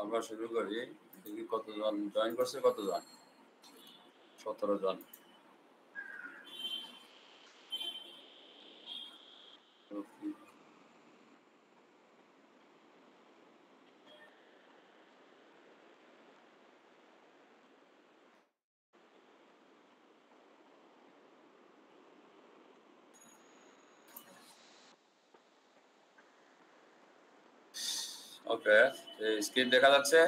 আমরা শুরু করি। দেখি কতজন জয়েন করছে, কতজন? 17 জন। ওকে, স্ক্রিন দেখা যাচ্ছে?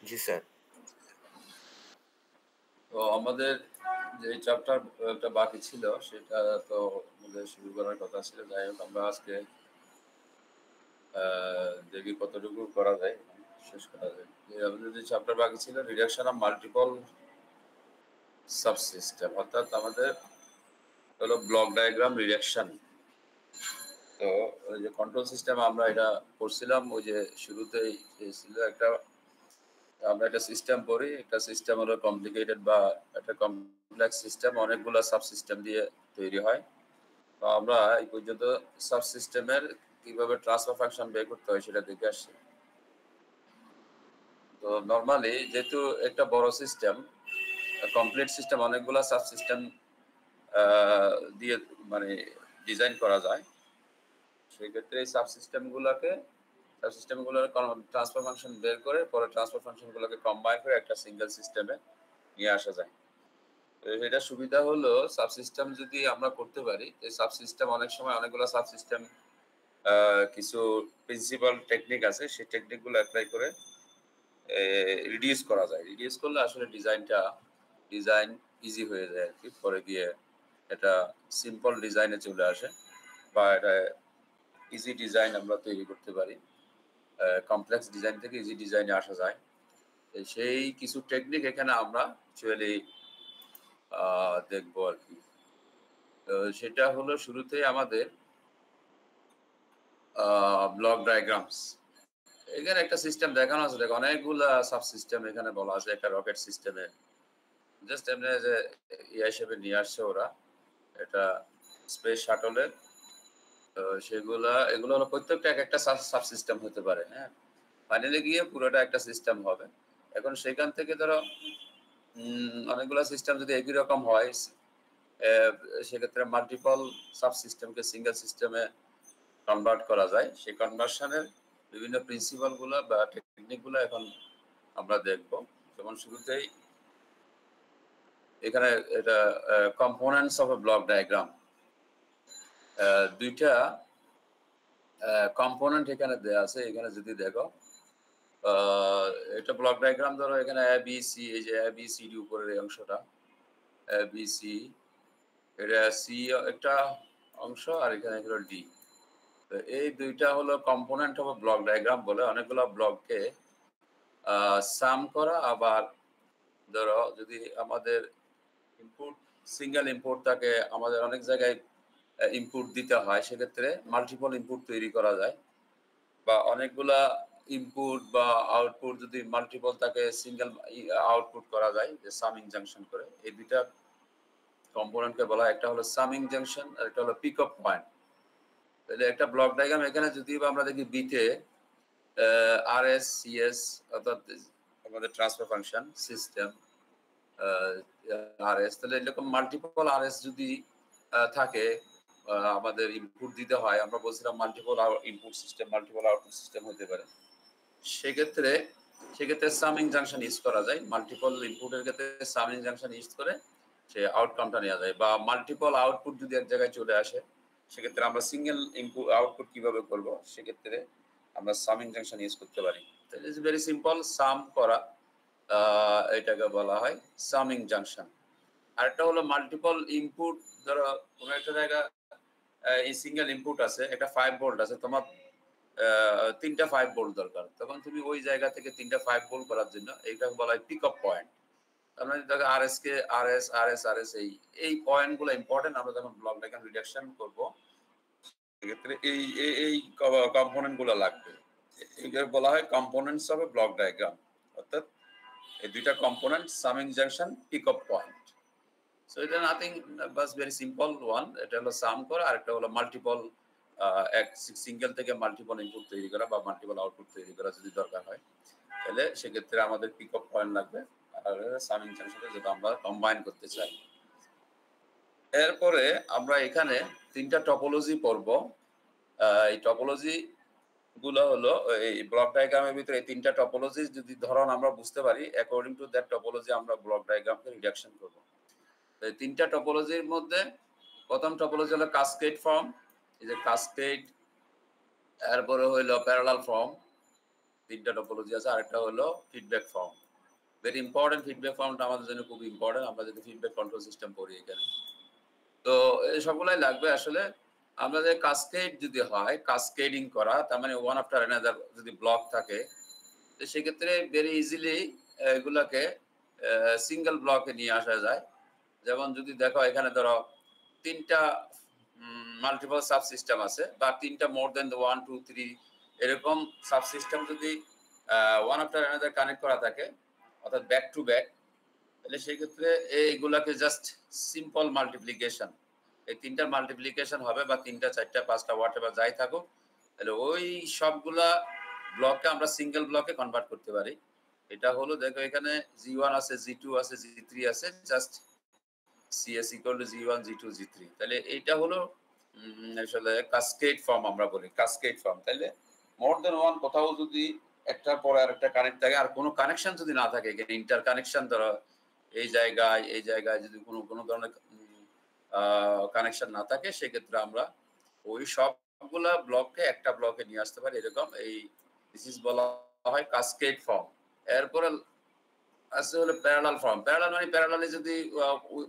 জি স্যার। তো আমাদের যে চ্যাপ্টারটা বাকি ছিল সেটা তো আমাদের শুরু করার কথা ছিল। যাই হোক, আমরা আজকে দেখি কতটুকু করা যায়, শেষ করা যায়। আমাদের যে চ্যাপ্টার বাকি ছিল, রিডাকশন অফ মাল্টিপল সাবসিস্টেম, অর্থাৎ আমাদের হলো ব্লক ডায়াগ্রাম রিডাকশন। তো ওই যে কন্ট্রোল সিস্টেম আমরা এটা করছিলাম, ওই যে শুরুতেই ছিল একটা, আমরা একটা সিস্টেম পড়ি, একটা সিস্টেম হলো কমপ্লিকেটেড বা একটা কমপ্লেক্স সিস্টেম, অনেকগুলো সাবসিস্টেম দিয়ে তৈরি হয়। তো আমরা এই পর্যন্ত সাবসিস্টেমের কিভাবে ট্রান্সফার ফাংশন বের করতে হয় সেটা দেখে আসছি। তো নর্মালি যেহেতু একটা বড় সিস্টেম, কমপ্লিট সিস্টেম, অনেকগুলো সাবসিস্টেম দিয়ে মানে ডিজাইন করা যায়। সেই ক্ষেত্রে এই সাবসিস্টেমগুলোর ট্রান্সফার ফাংশন বের করে পরে ট্রান্সফার ফাংশনগুলোকে কম্বাইন করে একটা সিঙ্গেল সিস্টেমে নিয়ে আসা যায়। এটা সুবিধা হলো, সাবসিস্টেম যদি আমরা করতে পারি, এই সাবসিস্টেম অনেক সময় অনেকগুলো সাবসিস্টেম কিছু প্রিন্সিপাল টেকনিক আছে, সেই টেকনিকগুলো অ্যাপ্লাই করে রিডিউস করা যায়। রিডিউস করলে আসলে ডিজাইন ইজি হয়ে যায় আর কি, পরে গিয়ে এটা সিম্পল ডিজাইনে চলে আসে বা এটা ইজি ডিজাইন আমরা তৈরি করতে পারি। কমপ্লেক্স ডিজাইন থেকে ইজি ডিজাইনে আসা যায়। সেই কিছু টেকনিক এখানে আমরা অ্যাকচুয়ালি দেখবো আর কি। সেটা হলো শুরুতেই আমাদের ব্লক ডায়াগ্রামস। এখানে একটা সিস্টেম দেখানো আছে, দেখো অনেকগুলা সাবসিস্টেম এখানে বলা আছে একটা রকেট সিস্টেমে। জাস্ট এমনি যে হিসেবে নিয়ে আসছে ওরা, এটা স্পেস শাটলের। এগুলো হলো প্রত্যেকটা এক একটা সাবসিস্টেম হতে পারে। হ্যাঁ, ফাইনালি গিয়ে পুরোটা একটা সিস্টেম হবে। এখন সেখান থেকে ধরো অনেকগুলো সিস্টেম যদি একই রকম হয়, সেক্ষেত্রে মাল্টিপল সাবসিস্টেমকে সিঙ্গেল সিস্টেমে কনভার্ট করা যায়। সেই কনভার্সনের বিভিন্ন প্রিন্সিপাল গুলো বা টেকনিক গুলো এখন আমরা দেখব। যেমন শুরুতেই এখানে এটা components of a block diagram, দুইটা কম্পোনেন্ট এখানে দেওয়া আছে। এখানে যদি দেখো এটা ব্লক ডায়াগ্রাম, ধরো এখানে এ বি সি, এই যে এ বি সি ডি উপরের এই অংশটা এ বি সি, এটা সি একটা অংশ আর এখানে হলো ডি। তো এই দুইটা হলো কম্পোনেন্ট অফ ব্লক ডায়াগ্রাম বলে। অনেকগুলো ব্লককে সাম করা, আবার ধরো যদি আমাদের ইনপুট সিঙ্গেল ইনপুট থাকে, আমাদের অনেক জায়গায় ইনপুট দিতে হয়, সেক্ষেত্রে মাল্টিপল ইনপুট তৈরি করা যায়। বা অনেকগুলা ইনপুট বা আউটপুট যদি মাল্টিপল থাকে, সিঙ্গেল আউটপুট করা যায়, যে সামিং জাংশন করে। এই দুইটা কম্পোনেন্টকে বলা হয়, একটা হলো সামিং জাংশন আর একটা হলো পিক আপ পয়েন্ট। তাহলে একটা ব্লক ডায়াগ্রাম এখানে যদি আমরা দেখি বিতে আর এস সি এস, অর্থাৎ আমাদের ট্রান্সফার ফাংশন সিস্টেম আর এস, তাহলে এরকম মাল্টিপল আর এস যদি থাকে, আমাদের ইনপুট দিতে হয়, আমরা বলছিলাম multiple input system multiple output system হতে পারে। সেক্ষেত্রে সামিং জাংশন ইউজ করা যায়। মাল্টিপল ইনপুটের ক্ষেত্রে সামিং জাংশন ইউজ করে সে আউটকামটা নেওয়া যায়। বা মাল্টিপল আউটপুট যদি এক জায়গায় চলে আসে, সেক্ষেত্রে আমরা সিঙ্গেল ইনপুট আউটপুট কিভাবে করব, সেক্ষেত্রে আমরা সামিং জাংশন ইউজ করতে পারি। ইটস ভেরি সিম্পল, সাম করা, এটাকে বলা হয় সামিং জাংশন। আরেকটা হলো মাল্টিপল ইনপুট, ধরো কোনো একটা জায়গা এই সিঙ্গেল ইনপুট আছে, একটা 5 ভোল্ট আছে, তোমার 3টা 5 ভোল্ট দরকার, তখন তুমি ওই জায়গা থেকে 3টা 5 ভোল্ট করার জন্য এইটা বলা হয় পিক আপ পয়েন্ট। তার মানে দেখো আর এস কে আর এস আর এস আর এস, এই পয়েন্ট গুলো ইম্পর্টেন্ট। আমরা যখন ব্লক ডায়াগ্রাম রিডাকশন করব, সেক্ষেত্রে এই কম্পোনেন্ট গুলো লাগবে। এগুলো বলা হয় components of a block diagram, অর্থাৎ এই দুইটা component summing junction pick up point. So এটা nothing but very simple one. এটা হলো সাম করা, আর একটা হলো মাল্টিপল এক সিঙ্গেল থেকে মাল্টিপল ইনপুট তৈরি করা বা মাল্টিপল আউটপুট তৈরি করা যদি দরকার হয়, তাহলে সেক্ষেত্রে আমাদের পিক আপ পয়েন্ট লাগবে আর সামিং জাংশনে যেটা আমরা কম্বাইন করতে চাই। এরপরে আমরা এখানে 3টা টপোলজি পড়ব। এই টপোলজি গুলো হলো এই ব্লক ডায়াগ্রামের ভিতরে এই 3টা টপোলজি যদি ধরন আমরা বুঝতে পারি, অ্যাকর্ডিং টু দ্যাট টপোলজি আমরা ব্লক ডায়াগ্রামকে রিডাকশন করব। তো এই 3টা টপোলজির মধ্যে প্রথম টপোলজি হলো কাসকেড ফর্ম, এই যে কাসকেড, এরপরে হলো প্যারালাল ফর্ম, 3টা টপোলজি আছে। আরেকটা হলো feedback form. Very important, feedback ফর্মটা আমাদের জন্য খুব ইম্পর্টেন্ট, আমরা যদি ফিডব্যাক কন্ট্রোল সিস্টেম পড়ি এখানে। তো এই সবগুলাই লাগবে আসলে। আমাদের কাসকেড যদি হয়, কাসকেডিং করা, তার মানে ওয়ান আফটার অ্যানাদার যদি ব্লক থাকে, তো সেক্ষেত্রে ভেরি ইজিলি এগুলাকে সিঙ্গেল ব্লকে নিয়ে আসা যায়। যেমন যদি দেখো এখানে ধরো 3টা মাল্টিপল সাবসিস্টেম আছে বা 3টা মোর দেন 1 2 3 এরকম সাবসিস্টেম যদি ওয়ান আফটার অ্যানাদার কানেক্ট করা থাকে, অর্থাৎ ব্যাক টু ব্যাক, তাহলে সেই ক্ষেত্রে এইগুলাকে জাস্ট সিম্পল মাল্টিপ্লিকেশন, এই 3টার মাল্টিপ্লিকেশন হবে বা 3টা 4টা 5টা হোয়াট এভার যাই থাকুক, তাহলে ওই সবগুলা ব্লককে আমরা সিঙ্গেল ব্লকে কনভার্ট করতে পারি। এটা হলো দেখো এখানে G1 আছে, G2 আছে, G3 আছে, just CS equal to G1 G2 G3। তাহলে এইটা হলো আসলে কাসকেড ফর্ম আমরা বলি, কাসকেড ফর্ম। তাহলে মোর দেন ওয়ান কোথাও যদি একটার পরে আরেকটা কানেক্ট থাকে আর কোনো কানেকশন যদি না থাকে, এখানে ইন্টার কানেকশন ধরো এই জায়গায় যদি কোনো ধরনের কানেকশন না থাকে, সেক্ষেত্রে আমরা ওই সবগুলা ব্লককে একটা ব্লকে নিয়ে আসতে পারি এরকম। এই দিস ইজ বলা হয় কাসকেড ফর্ম। এরপরে আছে হলো প্যারালাল ফর্ম। প্যারালাল মানে প্যারালালি যদি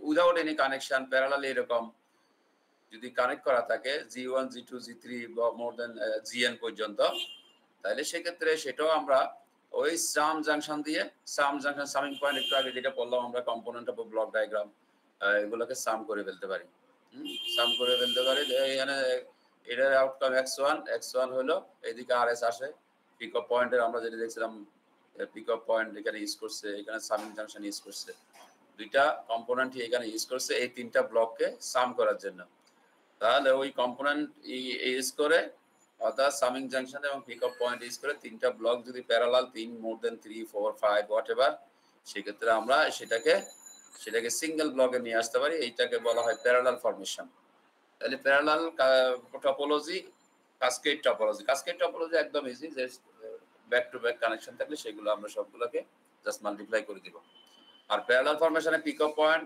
উইদাউট এনি কানেকশন, প্যারালালি এরকম যদি কানেক্ট করা থাকে G1 G2 G3 বা মোর দেন GN পর্যন্ত, তাহলে সেক্ষেত্রে সেটাও আমরা ওই সাম জাংশন দিয়ে, সাম জাংশন সামিং পয়েন্ট একটু আগে যেটা বললাম আমরা, কম্পোনেন্ট অফ ব্লক ডায়াগ্রাম, এগুলোকে সাম করে ফেলতে পারি। সাম করে ফেলতে পারি। এখানে এটার আউটকাম x1 হলো, এদিকে RS আসে, পিক আপ পয়েন্টের আমরা যেটা দেখছিলাম পিক আপ পয়েন্ট এখানে ইউজ করছে, এখানে সামিং জাংশন ইউজ করছে, দুইটা কম্পোনেন্টই এখানে ইউজ করছে এই 3টা ব্লককে সাম করার জন্য। তাহলে ওই কম্পোনেন্ট ইউজ করে, অর্থাৎ সামিং জাংশন এবং পিক আপ পয়েন্ট ইউজ করে 3টা ব্লক যদি parallel, 3 more than 3 4 5 whatever, সেক্ষেত্রে আমরা সেটাকে সিঙ্গেল ব্লকে নিয়ে আসতে পারি। এইটাকে বলা হয় প্যারালাল ফরমেশন। তাহলে parallel topology, cascade topology. Cascade topology একদম ইজি, যে ব্যাক টু ব্যাক কানেকশন থাকলে সেগুলো আমরা সবগুলোকে জাস্ট মাল্টিপ্লাই করে দিব। Are parallel ফরমেশনে pick up point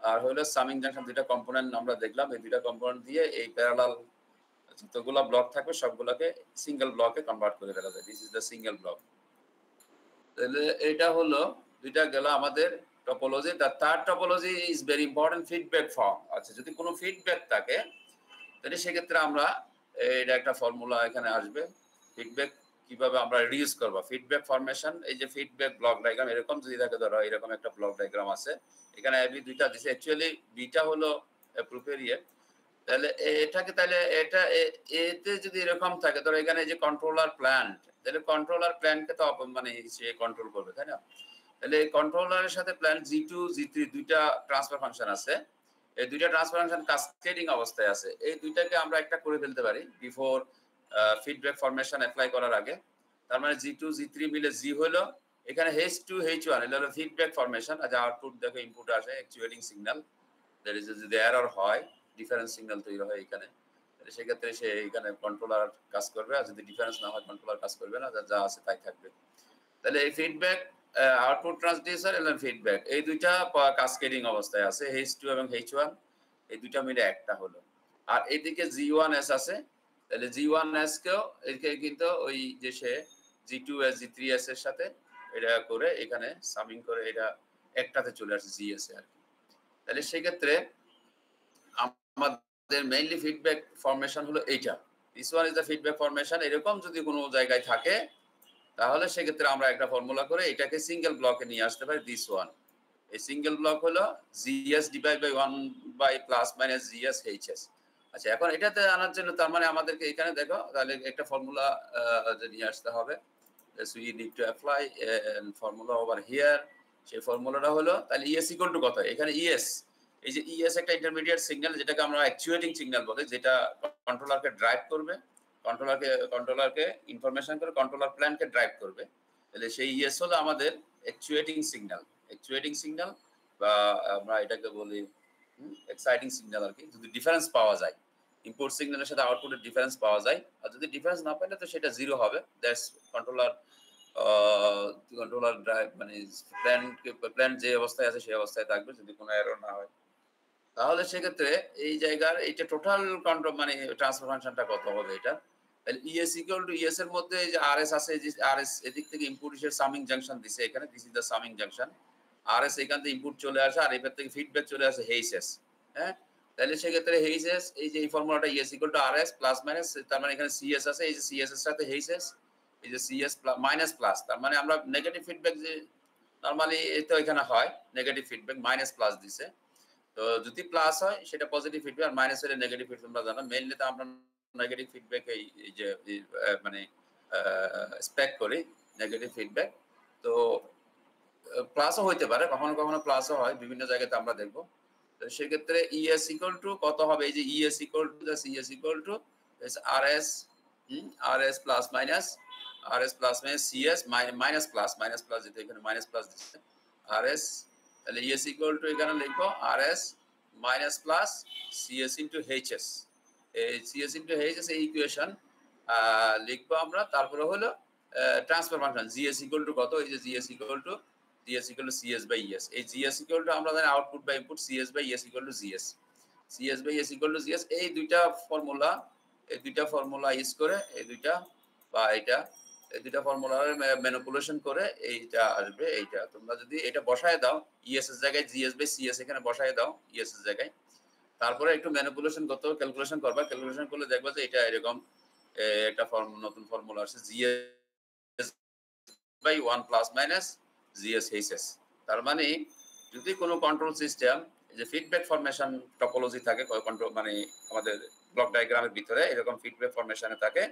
আর হলো সামিং জাংশন, দুইটা কম্পোনেন্ট আমরা দেখলাম, এই দুইটা কম্পোনেন্ট দিয়ে এই প্যারালাল যতগুলো ব্লক থাকবে সবগুলোকে সিঙ্গেল ব্লকে কনভার্ট করে ফেলা যায়। This is the single block. তাহলে এটা হলো দুইটা গেল আমাদের topology. The third topology is very important, feedback form. আচ্ছা, যদি কোনো ফিডব্যাক থাকে তাহলে সেক্ষেত্রে আমরা এটা একটা ফর্মুলা এখানে আসবে, ফিডব্যাক কিভাবে আমরা রিডিউস করব। ফিডব্যাক ফরমেশন, এই যে ফিডব্যাক ব্লক ডায়াগ্রাম এরকম যদি থাকে, ধরো এরকম একটা ব্লক ডায়াগ্রাম আছে, এখানে এবি দুইটা দিছে, অ্যাকচুয়ালি বিটা হলো অ্যাপ্রোপ্রিয়েট, তাহলে এটাকে, তাহলে এটা এতে যদি এরকম থাকে, ধরো এখানে যে কন্ট্রোলার প্ল্যান্ট, তাহলে কন্ট্রোলার প্ল্যান্টকে তো মানে সে কন্ট্রোল করবে, তাই না? তাহলে কন্ট্রোলারের সাথে প্ল্যান্ট G2 G3 দুইটা ট্রান্সফার ফাংশন আছে, এই দুইটা ট্রান্সফার ফাংশন কাসকেডিং অবস্থায় আছে। এই দুইটাকে আমরা একটা করে ফেলতে পারি বিফোর ফিডব্যাক ফরমেশন অ্যাপ্লাই করার আগে। তার মানে G2 G3 মিলে G হলো, এখানে H2 H1 এটা হলো ফিডব্যাক ফরমেশন। আজ আউটপুট দেখো, ইনপুট আসে অ্যাকচুয়েটিং সিগন্যাল, দ্যাট ইজ যদি এরর হয়, ডিফারেন্স সিগন্যাল তৈরি হয় এখানে, তাহলে সেক্ষেত্রে সে এখানে কন্ট্রোলার কাজ করবে, আর যদি ডিফারেন্স না হয় কন্ট্রোলার কাজ করবে না, যা আছে তাই থাকবে। তাহলে এই ফিডব্যাক, আউটপুট ট্রান্সডিউসার এবং ফিডব্যাক, এই দুইটা কাসকেডিং অবস্থায় আছে, H2 এবং H1 এই দুইটা মিলে একটা হলো। আর এইদিকে G1S আছে, তাহলে G1S কেও এদিকে কিন্তু ওই যে সে G2S G3S এর সাথে এটা করে এখানে সামিং করে এটা একটাতে চলে আসে GS এ আর কি। তাহলে সেক্ষেত্রে আমাদের মেইনলি ফিডব্যাক ফরমেশন হলো এইটা, this one is the feedback formation. এরকম যদি কোনো জায়গায় থাকে তাহলে সেক্ষেত্রে আমরা একটা ফর্মুলা করে এটাকে সিঙ্গেল ব্লকে নিয়ে আসতে পারি, দিস ওয়ান। এই সিঙ্গেল ব্লক হলো GS divide by 1 by plus minus GS HS। আচ্ছা, এখন এটাতে আনার জন্য তার মানে আমাদেরকে এখানে দেখো, তাহলে একটা ফর্মুলা নিয়ে আসতে হবে। So we need to apply a formula over here। সেই ফর্মুলাটা হলো, তাহলে ES ইকুয়াল টু কত, এখানে ES এই যে ইএস একটা ইন্টারমিডিয়েট সিগন্যাল, যেটাকে আমরা অ্যাকচুয়েটিং সিগন্যাল বলি, যেটা কন্ট্রোলারকে ড্রাইভ করবে, কন্ট্রোলারকে ইনফরমেশন করে কন্ট্রোলার প্ল্যানকে ড্রাইভ করবে। তাহলে সেই ইএস হলো আমাদের অ্যাকচুয়েটিং সিগন্যাল বা আমরা এটাকে বলি এক্সাইটিং সিগন্যাল আর কি। যদি ডিফারেন্স পাওয়া যায়, ইনপুট সিগন্যালের সাথে আউটপুটের ডিফারেন্স পাওয়া যায়, আর যদি ডিফারেন্স না পাইলে তো সেটা জিরো হবে। দ্যাটস কন্ট্রোলার ড্রাইভ, মানে প্ল্যান যে অবস্থায় আছে সেই অবস্থায় থাকবে যদি কোনো এরর না হয়। তাহলে সেক্ষেত্রে এই জায়গার এইটা টোটাল কন্ট্রোল মানে ট্রান্সফার ফাংশনটা কত হবে এটা। তাহলে ইএস ইকুয়াল টু ইএস এর মধ্যে এই যে আরএস আছে, যে আরএস এদিক থেকে ইনপুট হিসেবে সামিং জাংশন দিছে এখানে, this is the summing junction. RS এখান থেকে ইনপুট চলে আসে আর এখান থেকে ফিডব্যাক চলে আসে হেইসেস। হ্যাঁ, তাহলে সেক্ষেত্রে হেইসেস, এই যে এই ফর্মুলাটা ES equal to RS plus minus, তার মানে এখানে সিএস আছে, এই যে সিএস এর সাথে হেইসেস, এই যে সিএস মাইনাস প্লাস, তার মানে আমরা নেগেটিভ ফিডব্যাক যে নরমালি তো এখানে হয় নেগেটিভ ফিডব্যাক, মাইনাস প্লাস দিছে। তো যদি প্লাস হয় সেটা পজিটিভ ফিডব্যাক, আর মাইনাস হলে নেগেটিভ ফিডব্যাক। তোমরা জানো মেইনলি তো আমরা নেগেটিভ ফিডব্যাক এই যে মানে এক্সপেক্ট করি নেগেটিভ ফিডব্যাক। তো প্লাসও হইতে পারে, কখনো কখনো প্লাসও হয়, বিভিন্ন জায়গাতে আমরা দেখবো। তো সেক্ষেত্রে ইএস ইকুয়াল টু কত হবে, এই যে ES equal to ES equal to RS plus minus CS minus plus, যেটা এখানে মাইনাস প্লাস দিচ্ছে আরএস। তাহলে ইএস ইকুয়াল টু এখানে লিখবো RS minus plus CS into HS. এই সিএস ইন্টু এইচএস এই ইকুয়েশন লিখবো আমরা। তারপরে হলো transfer function GS equal to কত, এই যে GS equal to CS by ES. এই জিএস ইকুয়াল টু আমরা জানি output by input, CS by ES equal two GS, এই দুইটা ফর্মুলা ইউজ করে এই দুইটা ফর্মুলার ম্যানিপুলেশন করে এইটা আসবে। এইটা তোমরা যদি এটা বসায় দাও ইএস এর জায়গায় জিএস বাই সিএস এখানে বসায় দাও ইএস এর জায়গায়, তারপরে একটু ম্যানিপুলেশন করতে হবে, ক্যালকুলেশন করবা, ক্যালকুলেশন করলে দেখবা যে এটা এরকম একটা নতুন ফর্মুলা আসছে GS by 1 plus minus GS HS. তার মানে যদি কোনো কন্ট্রোল সিস্টেম যে ফিডব্যাক ফরমেশন টপোলজি থাকে, কন্ট্রোল মানে আমাদের ব্লক ডায়াগ্রামের ভিতরে এরকম ফিডব্যাক ফরমেশনে থাকে,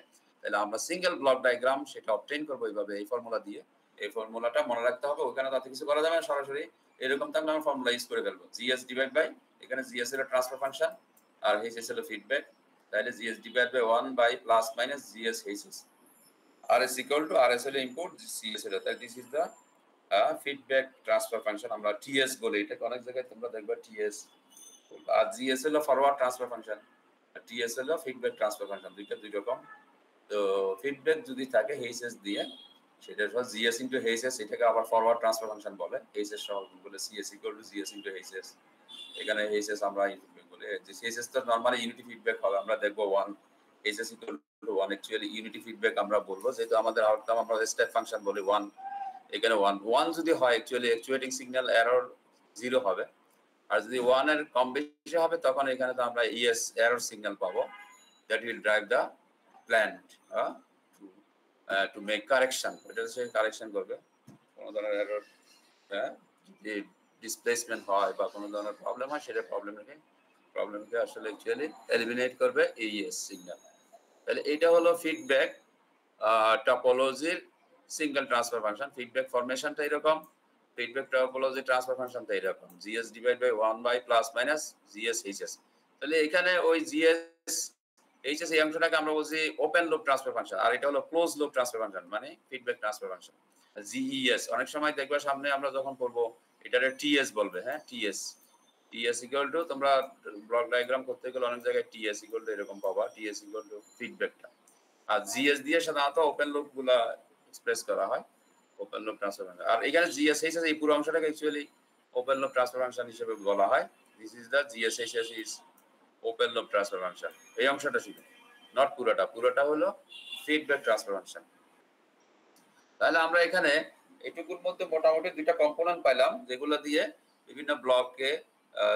তাহলে আমরা সিঙ্গেল ব্লক ডায়াগ্রাম সেটা অবটেইন করবো এইভাবে, এই ফর্মুলা দিয়ে। এই ফর্মুলাটা মনে রাখতে হবে, ওখানে তাতে কিছু করা যাবে না, সরাসরি এরকম থাকলে আমরা ফর্মুলা ইউজ করে ফেলবো। জিএস ডিভাইড বাই, এখানে জিএস এর ট্রান্সফার ফাংশন আর এইচএস এর ফিডব্যাক, তাহলে GS divide by 1 by plus minus GS HS. RS equal to RS হলো ইনপুট, CS হলো, তাই this is the feedback transfer function, আমরা TS বলি এটা, অনেক জায়গায় তোমরা দেখবা TS। আর GS হলো ফরওয়ার্ড ট্রান্সফার ফাংশন, আর TS হলো ফিডব্যাক ট্রান্সফার ফাংশন, দুই রকম। তো ফিডব্যাক যদি থাকে HSS দিয়ে, সেটা হলো GS ইনটু HSS, এটাকে আবার ফরওয়ার্ড ট্রান্সফার ফাংশন বলে। HSS সহ বলে CS equal to GS into HSS, এখানে HSS আমরা ফিডব্যাক বলি। যে HSS তো নরমালি ইউনিটি ফিডব্যাক হবে, আমরা দেখবো 1 HSS equal to 1, actually unity feedback আমরা বলবো, যেহেতু আমাদের আউটকাম আমরা স্টেপ ফাংশন বলি 1, এখানে 1 যদি হয় অ্যাকচুয়ালি অ্যাকচুয়েটিং সিগন্যাল এরর 0 হবে, আর যদি 1 এর কম বেশি হবে তখন এখানে তো আমরা ES এরর সিগন্যাল পাবো, that will drive the plant to make correction, এটা সে কারেকশন করবে কোনো ধরনের এরর, যদি ডিসপ্লেসমেন্ট হয় বা কোনো ধরনের প্রবলেম হয়, সেটা প্রবলেমকে আসলে অ্যাকচুয়ালি এলিমিনেট করবে ES সিগন্যাল। তাহলে এটা হলো ফিডব্যাক টপোলজির সিঙ্গেল ট্রান্সফার ফাংশন। ফিডব্যাক ফরমেশনটা এরকম, ফিডব্যাক টপোলজি ট্রান্সফার ফাংশনটা এরকম, GS divide by 1 by plus minus GS HS. তাহলে এখানে ওই জিএস এইচএস এই অংশটাকে আমরা বলছি ওপেন লুপ ট্রান্সফার ফাংশন, আর এটা হলো ক্লোজ লুপ ট্রান্সফার ফাংশন, মানে ফিডব্যাক ট্রান্সফার ফাংশন জিইএস। অনেক সময় দেখবে সামনে আমরা যখন পড়বো এটারে টিএস বলবে, হ্যাঁ টিএস ইকুয়াল টু, তোমরা ব্লক ডায়াগ্রাম করতে গেলে অনেক জায়গায় টিএস ইকুয়াল টু এরকম পাবা, টিএস ইকুয়াল টু ফিডব্যাকটা। আর জিএস দিয়ে সাধারণত ওপেন লুপ গুলা এক্সপ্রেস করা হয়, ওপেন লুপ ট্রান্সফার ফাংশন। আর এখানে জিএস এইচএস এই পুরো অংশটাকে actually open loop transfer function হিসেবে বলা হয়। This is the GS HS is open loop transfer function. এই অংশটা শুধু, নট পুরোটা হলো ফিডব্যাক ট্রান্সফার ফাংশন। তাহলে আমরা এখানে এটুকুর মধ্যে মোটামুটি দুইটা কম্পোনেন্ট পাইলাম, যেগুলো দিয়ে বিভিন্ন ব্লককে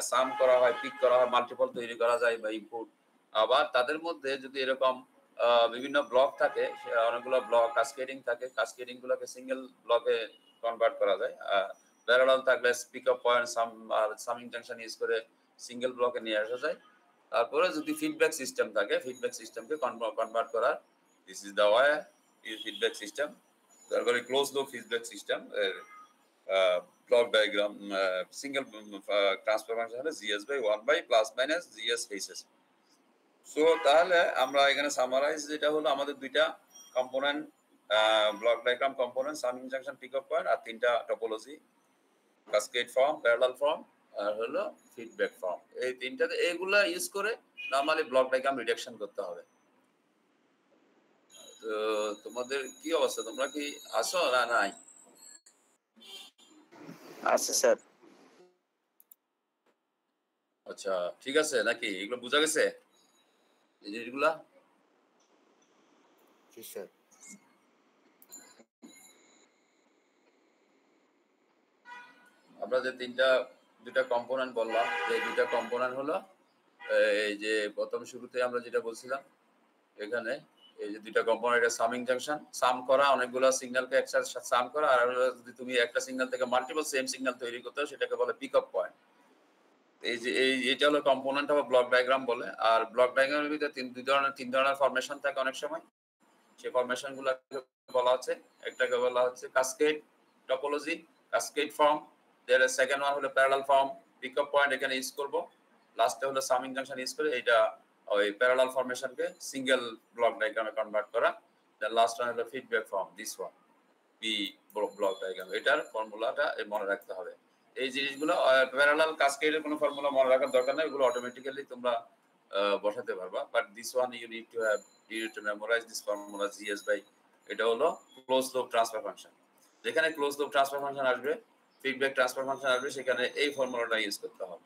সাম করা হয়, পিক করা হয়, মাল্টিপল তৈরি করা যায় বা ইনপুট। আবার তাদের মধ্যে যদি এরকম বিভিন্ন ব্লক থাকে, অনেকগুলো ব্লক কাসকেডিং থাকে, কাসকেডিং গুলোকে সিঙ্গেল ব্লকে কনভার্ট করা যায়। প্যারালাল থাকলে pick up point summing junction use করে সিঙ্গেল ব্লকে নিয়ে আসা যায়। তারপরে যদি ফিডব্যাক সিস্টেম থাকে, ফিডব্যাক সিস্টেমকে কনভার্ট করার, this is the way is feedback system. তারপরে close loop feedback system, block diagram single transfer function হলো GS by 1 by plus minus GS HS. So তাহলে আমরা এখানে সামারাইজ যেটা হলো আমাদের দুইটা component block diagram component summing junction pickup point আর তিনটা topology cascade form parallel form আর হলো ফিডব্যাক ফর্ম। এই তিনটাতে এইগুলা ইউজ করে নরমালি ব্লক ডায়াগ্রাম রিডাকশন করতে হবে। তো তোমাদের কি অবস্থা, তোমরা কি আসো না নাই? আচ্ছা স্যার। আচ্ছা ঠিক আছে, নাকি এগুলো বোঝা গেছে এই জিনিসগুলা? জি স্যার। আমরা যে দুইটা কম্পোনেন্ট বললাম, যে দুইটা কম্পোনেন্ট হলো এই যে প্রথম শুরুতে আমরা যেটা বলছিলাম এখানে এই যে দুইটা কম্পোনেন্ট, এটা সামিং জাংশন, সাম করা অনেকগুলো সিগন্যালকে একসাথে সাম করা, আর যদি তুমি একটা সিগন্যাল থেকে মাল্টিপল সেম সিগন্যাল তৈরি করতে হয় সেটাকে বলে পিকআপ পয়েন্ট। এই যে এটা হলো কম্পোনেন্ট অফ ব্লক ডায়াগ্রাম বলে। আর ব্লক ডায়াগ্রামের ভিতরে তিন ধরনের ফরমেশন থাকে অনেক সময়। সেই ফরমেশনগুলো বলা হচ্ছে, একটাকে বলা হচ্ছে কাসকেড টপোলজি, কাসকেড ফর্ম, এর সেকেন্ড ওয়ান হলো প্যারালাল ফর্ম, পিকআপ পয়েন্ট এখানে ইউজ করব, লাস্টে হলো সামিং জাংশন ইউজ করে এইটা ওই প্যারালাল ফরমেশনকে সিঙ্গেল ব্লক ডায়াগ্রামে কনভার্ট করা। দেন লাস্ট ওয়ান হলো feedback form, this one P block diagram. এটার ফর্মুলাটা মনে রাখতে হবে। এই জিনিসগুলো প্যারালাল কাসকেডের কোনো ফর্মুলা মনে রাখার দরকার নেই, এগুলো অটোমেটিক্যালি তোমরা বসাতে পারবা। But this one you need to memorize this formula GS by, এটা হলো ক্লোজ লুপ ট্রান্সফার ফাংশন। যেখানে ক্লোজ লুপ ট্রান্সফার ফাংশন আসবে, ফিডব্যাক ট্রান্সফার ফাংশন আসবে, সেখানে এই ফর্মুলাটা ইউজ করতে হবে।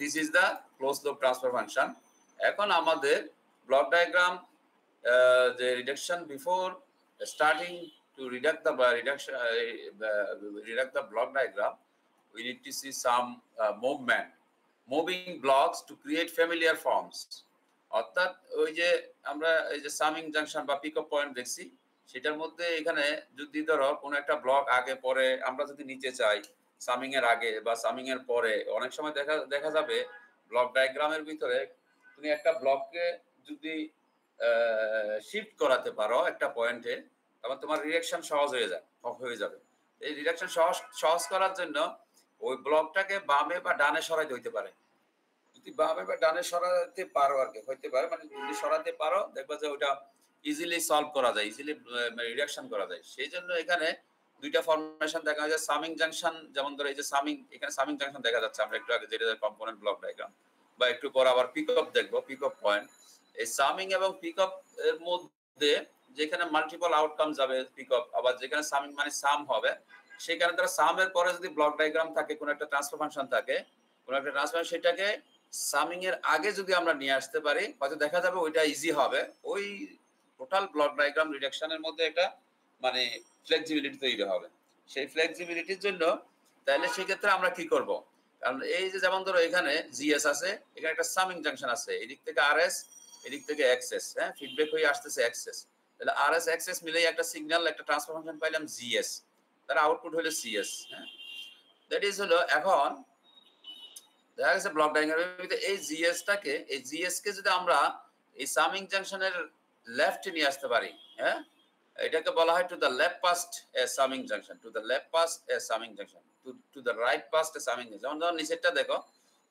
This is the close loop transfer function. এখন আমাদের ব্লক ডায়াগ্রাম যে reduction before starting to redact the block diagram, we need to see some moving blocks to create familiar forms. অর্থাৎ ওই যে আমরা এই যে সামিং জাংশন বা পিকআপ পয়েন্ট দেখছি, সেটার মধ্যে এখানে যদি ধরো কোনো একটা ব্লক আগে পরে আমরা যদি নিচে চাই, সামিং এর আগে বা সামিং এর পরে, অনেক সময় দেখা যাবে ব্লক ডায়াগ্রামের ভিতরে তুমি একটা ব্লককে যদি শিফট করাতে পারো একটা পয়েন্টে, তখন তোমার রিডাকশন সহজ হয়ে যাবে। এই রিডাকশন সহজ করার জন্য ওই ব্লকটাকে বামে বা ডানে সরাইতে হইতে পারে। যদি বামে বা ডানে সরাতে পারো আর কি, হইতে পারে মানে যদি সরাতে পারো দেখবা যে ওটা ইজিলি সলভ করা যায়, ইজিলি রিডাকশন করা যায়। সেই জন্য এখানে দুইটা ফরমেশন দেখা যায় সামিং জাংশন, যেমন ধরো এই যে সামিং, এখানে সামিং জাংশন দেখা যাচ্ছে আমরা একটু আগে, যেটা কম্পোনেন্ট ব্লক ডায়াগ্রাম, বা একটু পর আবার পিকআপ দেখবো, পিকআপ পয়েন্ট। এই সামিং এবং পিকআপ এর মধ্যে যেখানে মাল্টিপল আউটকাম যাবে পিকআপ, আবার যেখানে সামিং মানে সাম হবে, সেখানে তারা সামের পরে যদি ব্লক ডায়াগ্রাম থাকে, কোনো একটা ট্রান্সফার ফাংশন থাকে, কোনো একটা ট্রান্সফার, সেটাকে সামিং এর আগে যদি আমরা নিয়ে আসতে পারি, হয়তো দেখা যাবে ওইটা ইজি হবে। ওই টোটাল ব্লক ডায়াগ্রাম রিডাকশনের মধ্যে একটা মানে ফ্লেক্সিবিলিটি তৈরি হবে। সেই ফ্লেক্সিবিলিটির জন্য তাহলে সেক্ষেত্রে আমরা কি করব, কারণ এই যে যেমন ধরো এখানে জিএস আছে, এখানে একটা সামিং জাংশন আছে, এদিক থেকে আরএস, এদিক থেকে এক্সএস, হ্যাঁ ফিডব্যাক হয়ে আসতেছে এক্সএস, তাহলে আরএস এক্সএস মিলেই একটা সিগন্যাল, একটা ট্রান্সফার ফাংশন পাইলাম জিএস, তার আউটপুট হলো সিএস। হ্যাঁ দ্যাট ইজ হলো, এখন দেখা গেছে ব্লক ডায়াগ্রামের ভিতরে এই জিএসটাকে, এই জিএস কে যদি আমরা এই সামিং জাংশনের লেফটে নিয়ে আসতে পারি, হ্যাঁ এটাকে বলা হয় two the left past a summing junction, to the left past a summing junction, to the right past a summing junction. যেমন ধরো নিচেরটা দেখো,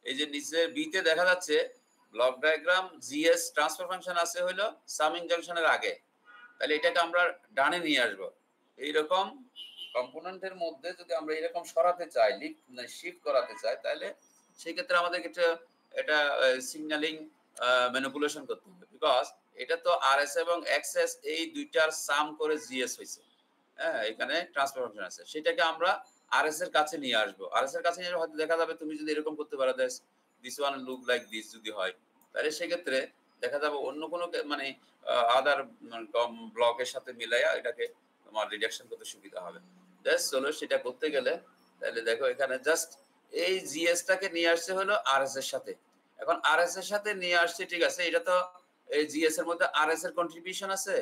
এই যে নিচের বিতে দেখা যাচ্ছে block diagram GS transfer function আছে হলো সামিং জাংশনের আগে, তাহলে এটাকে আমরা ডানে নিয়ে আসবো। এইরকম কম্পোনেন্টের মধ্যে যদি আমরা এরকম সরাতে চাই, শিফট করাতে চাই, তাহলে সেই ক্ষেত্রে আমাদেরকে এটা সিগন্যালিং ম্যানিপুলেশন করতে হবে, বিকজ এটা তো আরএস এবং এক্সএস এই দুইটার সাম করে জিএস হয়েছে। হ্যাঁ এখানে ট্রান্সফার ফাংশন আছে, সেটাকে আমরা আরএস এর কাছে নিয়ে আসবো। আরএস এর কাছে নিয়ে হয়তো দেখা যাবে তুমি যদি এরকম করতে পারো, this one look like this যদি হয়, তাহলে সেক্ষেত্রে দেখা যাবে অন্য কোনো মানে আদার ব্লকের সাথে মিলাইয়া এটাকে তোমার রিডাকশন করতে সুবিধা হবে। জাস্ট চলো সেটা করতে গেলে তাহলে দেখো এখানে জাস্ট এই জিএসটাকে নিয়ে আসছে হলো আরএস এর সাথে। এখন আরএস এর সাথে নিয়ে আসছে, ঠিক আছে, এটা তো এই জিএস এর মধ্যে আরএস এর কন্ট্রিবিউশন আছে,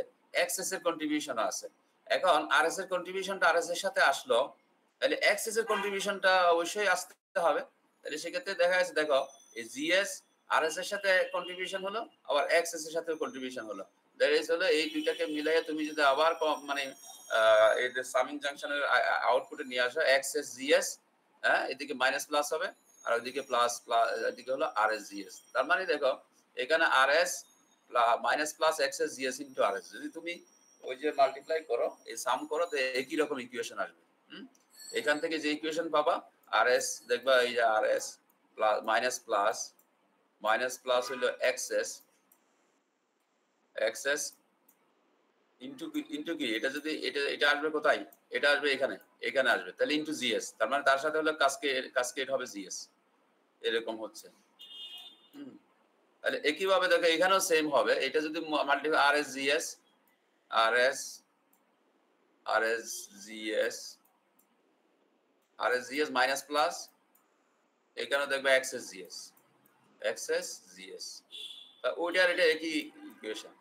এক্সএস এর কন্ট্রিবিউশন আছে। এখন আরএস এর কন্ট্রিবিউশনটা আরএস এর সাথে আসলো, তাহলে এক্সএস এর কন্ট্রিবিউশনটা অবশ্যই আসতে হবে। তাহলে সেক্ষেত্রে দেখা যাচ্ছে দেখো এই জিএস RS এর সাথে কন্ট্রিবিউশন হলো, আবার XS এর সাথেও কন্ট্রিবিউশন হলো। দ্যাট ইজ হলো এই দুইটাকে মিলাইয়া তুমি যদি আবার মানে এই যে সামিং জাংশনের আউটপুটে নিয়ে আসো XS GS, হ্যাঁ, এদিকে মাইনাস প্লাস হবে আর ওইদিকে প্লাস প্লাস, এদিকে হলো RS GS। তার মানে দেখো এখানে RS minus plus XS GS into RS, যদি তুমি ওই যে মাল্টিপ্লাই করো, এই সাম করো, তো একই রকম ইকুয়েশন আসবে। এখান থেকে যে ইকুয়েশন পাবা RS, দেখবা এই যে RS প্লাস মাইনাস প্লাস হলো XS ইনটু কি, এটা যদি এটা আসবে কোথায়, এটা আসবে এখানে আসবে, তাহলে ইনটু GS, তার মানে তার সাথে হলো কাসকেড হবে GS, এরকম হচ্ছে। তাহলে একইভাবে দেখো এখানেও সেম হবে, এটা যদি multiply RS GS minus plus, এখানে দেখবে XS GS, তা ওইটার এটা একই ইকুয়েশন।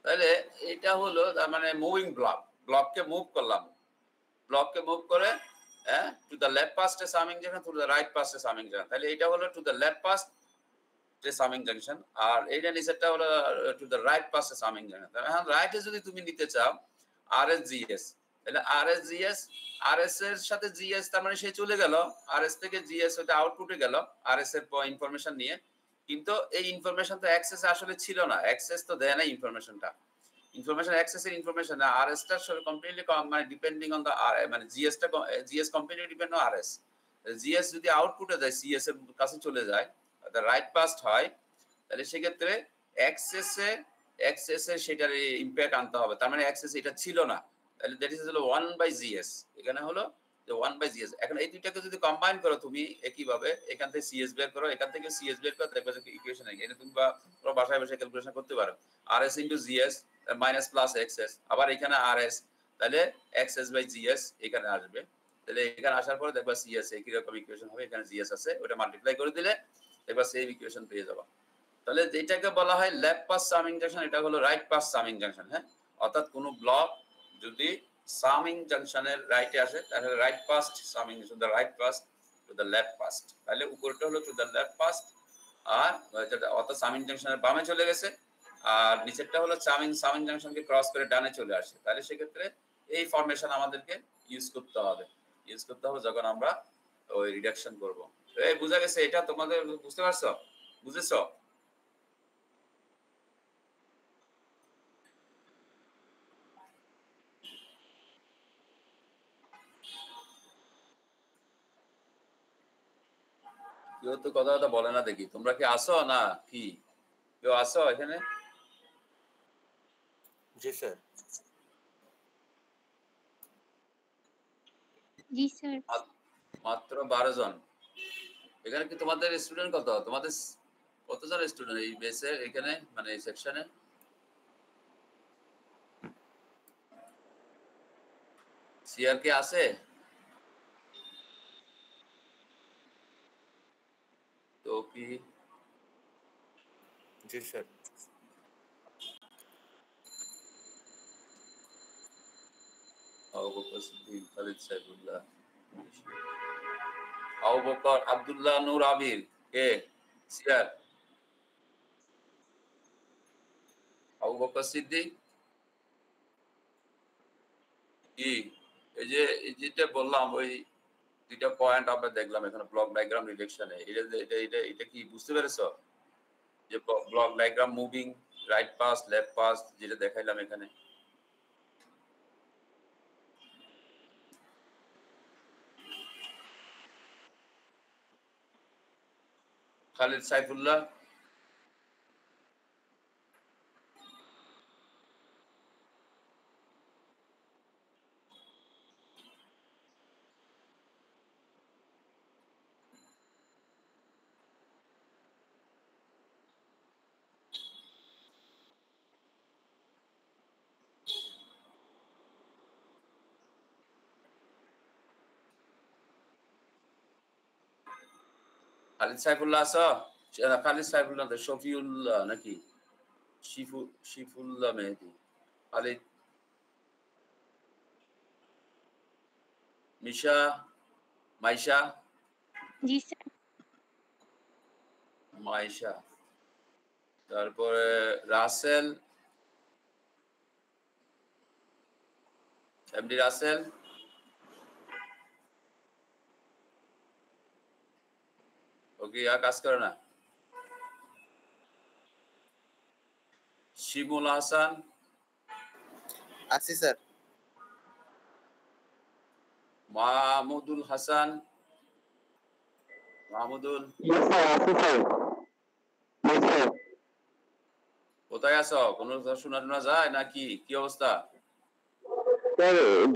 তাহলে এটা হলো তার মানে মুভিং ব্লককে মুভ করলাম, ব্লককে মুভ করে হ্যাঁ to the left past a summing junction, to the right past a summing junction. তাহলে এটা হলো to the left past a summing junction, আর এইটা নিচেরটা হলো to the right past a summing junction. এখন রাইটে যদি তুমি নিতে চাও RS GS, তাহলে RS এর সাথে GS, তার মানে সে চলে গেল RS থেকে GS, ওটা আউটপুটে গেল RS এর ইনফরমেশন নিয়ে, কিন্তু এই ইনফরমেশন তো অ্যাক্সেস আসলে ছিল না, অ্যাক্সেস তো দেয় না ইনফরমেশন অ্যাক্সেস এর ইনফরমেশন না, RS টা কমপ্লিটলি মানে ডিপেন্ডিং অন দা মানে GS completely depend on RS। GS যদি আউটপুটে যায় CS এর কাছে চলে যায়, অর্থাৎ রাইট পাস্ট হয়, তাহলে সেক্ষেত্রে অ্যাক্সেস এ সেটার ইমপ্যাক্ট আনতে হবে, তার মানে অ্যাক্সেস এটা ছিল না, তাহলে দ্যাট ইজ হলো 1/GS, এখানে হলো যে 1/GS। এখন এই দুইটাকে যদি কম্বাইন করো তুমি একইভাবে, এখান থেকে CS বের করো, এখান থেকে CS বের করো, দেখবে যে ইকুয়েশন এটা তুমি বা বাসায় বসে ক্যালকুলেশন করতে পারো। RS into GS minus plus XS, আবার এখানে RS, তাহলে XS/GS এখানে আসবে, তাহলে এখানে আসার পরে দেখবা CS একই রকম ইকুয়েশন হবে, এখানে GS আছে, ওটা মাল্টিপ্লাই করে দিলে দেখবা সেম ইকুয়েশন পেয়ে যাবা। তাহলে যেটাকে বলা হয় লেফট পাস সামিং জাংশন, এটা হলো রাইট পাস সামিং জাংশন। হ্যাঁ, অর্থাৎ কোন ব্লক যদি সামিং জাংশনের রাইটে আসে, তাহলে right past summing two the right past two the left past, তাহলে উপরটা হলো টু দ্য লেফট পাস্ট, আর অর্থাৎ সামিং জাংশনের বামে চলে গেছে, আর নিচেরটা হলো সামিং জাংশনকে ক্রস করে ডানে চলে আসে। তাহলে সেক্ষেত্রে এই ফরমেশন আমাদেরকে ইউজ করতে হবে যখন আমরা ওই রিডাকশন করব। এই বুঝা গেছে? এটা তোমাদের বুঝতে পারছো? বুঝেছো? কেউ তো কথা বলে না দেখি, তোমরা কি আসো না কি? কেউ আসো এখানে? জি স্যার। জি স্যার। মাত্র 12 জন। এখানে কি তোমাদের স্টুডেন্ট কত? তোমাদের কতজন স্টুডেন্ট এই বেসে এখানে, মানে এই সেকশনে? সিআর কে আছে? তো কি জি স্যার। আবু বকর সিদ্দিক, খালিদ সাইফুল্লাহ, আবু বকর, আব্দুল্লাহ নূর আবির, কে সিআর? আবু বকর সিদ্দিক কি, এই যেটা বললাম ওই দুইটা পয়েন্ট আমরা দেখলাম এখানে ব্লক ডায়াগ্রাম রিডাকশনে, এটা কি বুঝতে পেরেছো? যে block diagram moving right pass left pass যেটা দেখাইলাম এখানে, খালিদ সাইফুল্লাহ, খালিদ সাইফুল্লাহ আছো? খালিদ সাইফুল্লাহ না, শফিউল্লাহ নাকি শিফুল্লাহ মেহেদি, খালিদ, মিশা, মাইশা, জি স্যার। মাইশা, তারপরে রাসেল, এমডি রাসেল, ওকে আর কাজ করে না। শিমুল হাসান, আছি স্যার। মাহমুদুল হাসান, মাহমুদুল কোথায় আছো? কোনো শোনা টুনা যায় নাকি? কি অবস্থা?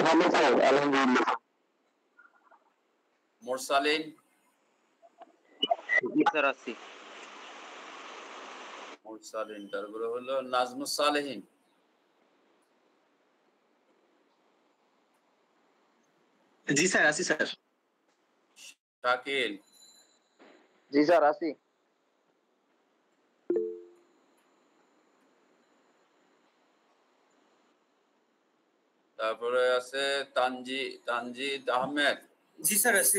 ভালো স্যার, আলহামদুলিল্লাহ। মোরসালিন, জি স্যার, আছি। মোরসালিন, তারপরে হলো নাজমুস সালেহিন, জি স্যার, আছি স্যার। শাকিল, জি স্যার, আছি। তারপরে আছে তানজিদ আহমেদ, জি স্যার, আছি।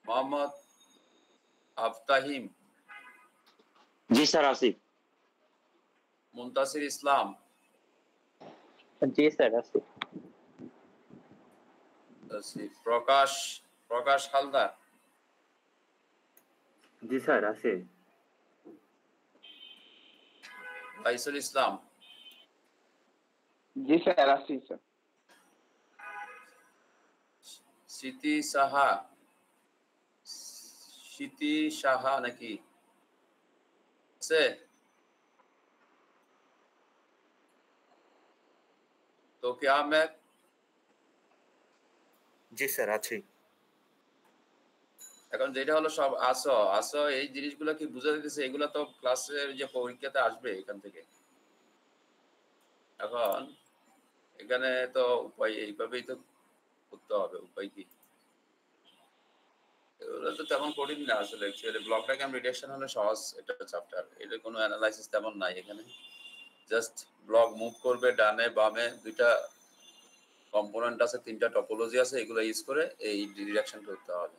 মোহাম্মদ আফতাহিম, জি স্যার, আছি। মুনতাসির ইসলাম, জি স্যার, আছি। প্রকাশ হালদার, জি স্যার, আছি। ফাইসুল ইসলাম, জি স্যার, আছি স্যার। স্মৃতি সাহা নাকি আছে? তোকে আহমেদ, জি স্যার, আছি। এখন যেটা হলো সব আসো এই জিনিসগুলো কি বুঝা দিতেছে? এগুলো তো ক্লাসের যে পরীক্ষাতে আসবে এখান থেকে। এখন এখানে তো উপায় এইভাবেই তো করতে হবে, উপায় কি? এগুলো তো তেমন কঠিন না আসলে। অ্যাকচুয়ালি ব্লক ডায়াগ্রাম রিডাকশন হলো সহজ একটা চ্যাপ্টার, এটা কোনো অ্যানালাইসিস তেমন নাই এখানে। জাস্ট ব্লক মুভ করবে ডানে বামে, দুইটা কম্পোনেন্ট আছে, তিনটা টপোলজি আছে, এগুলো ইউজ করে এই রিডাকশন করতে হবে।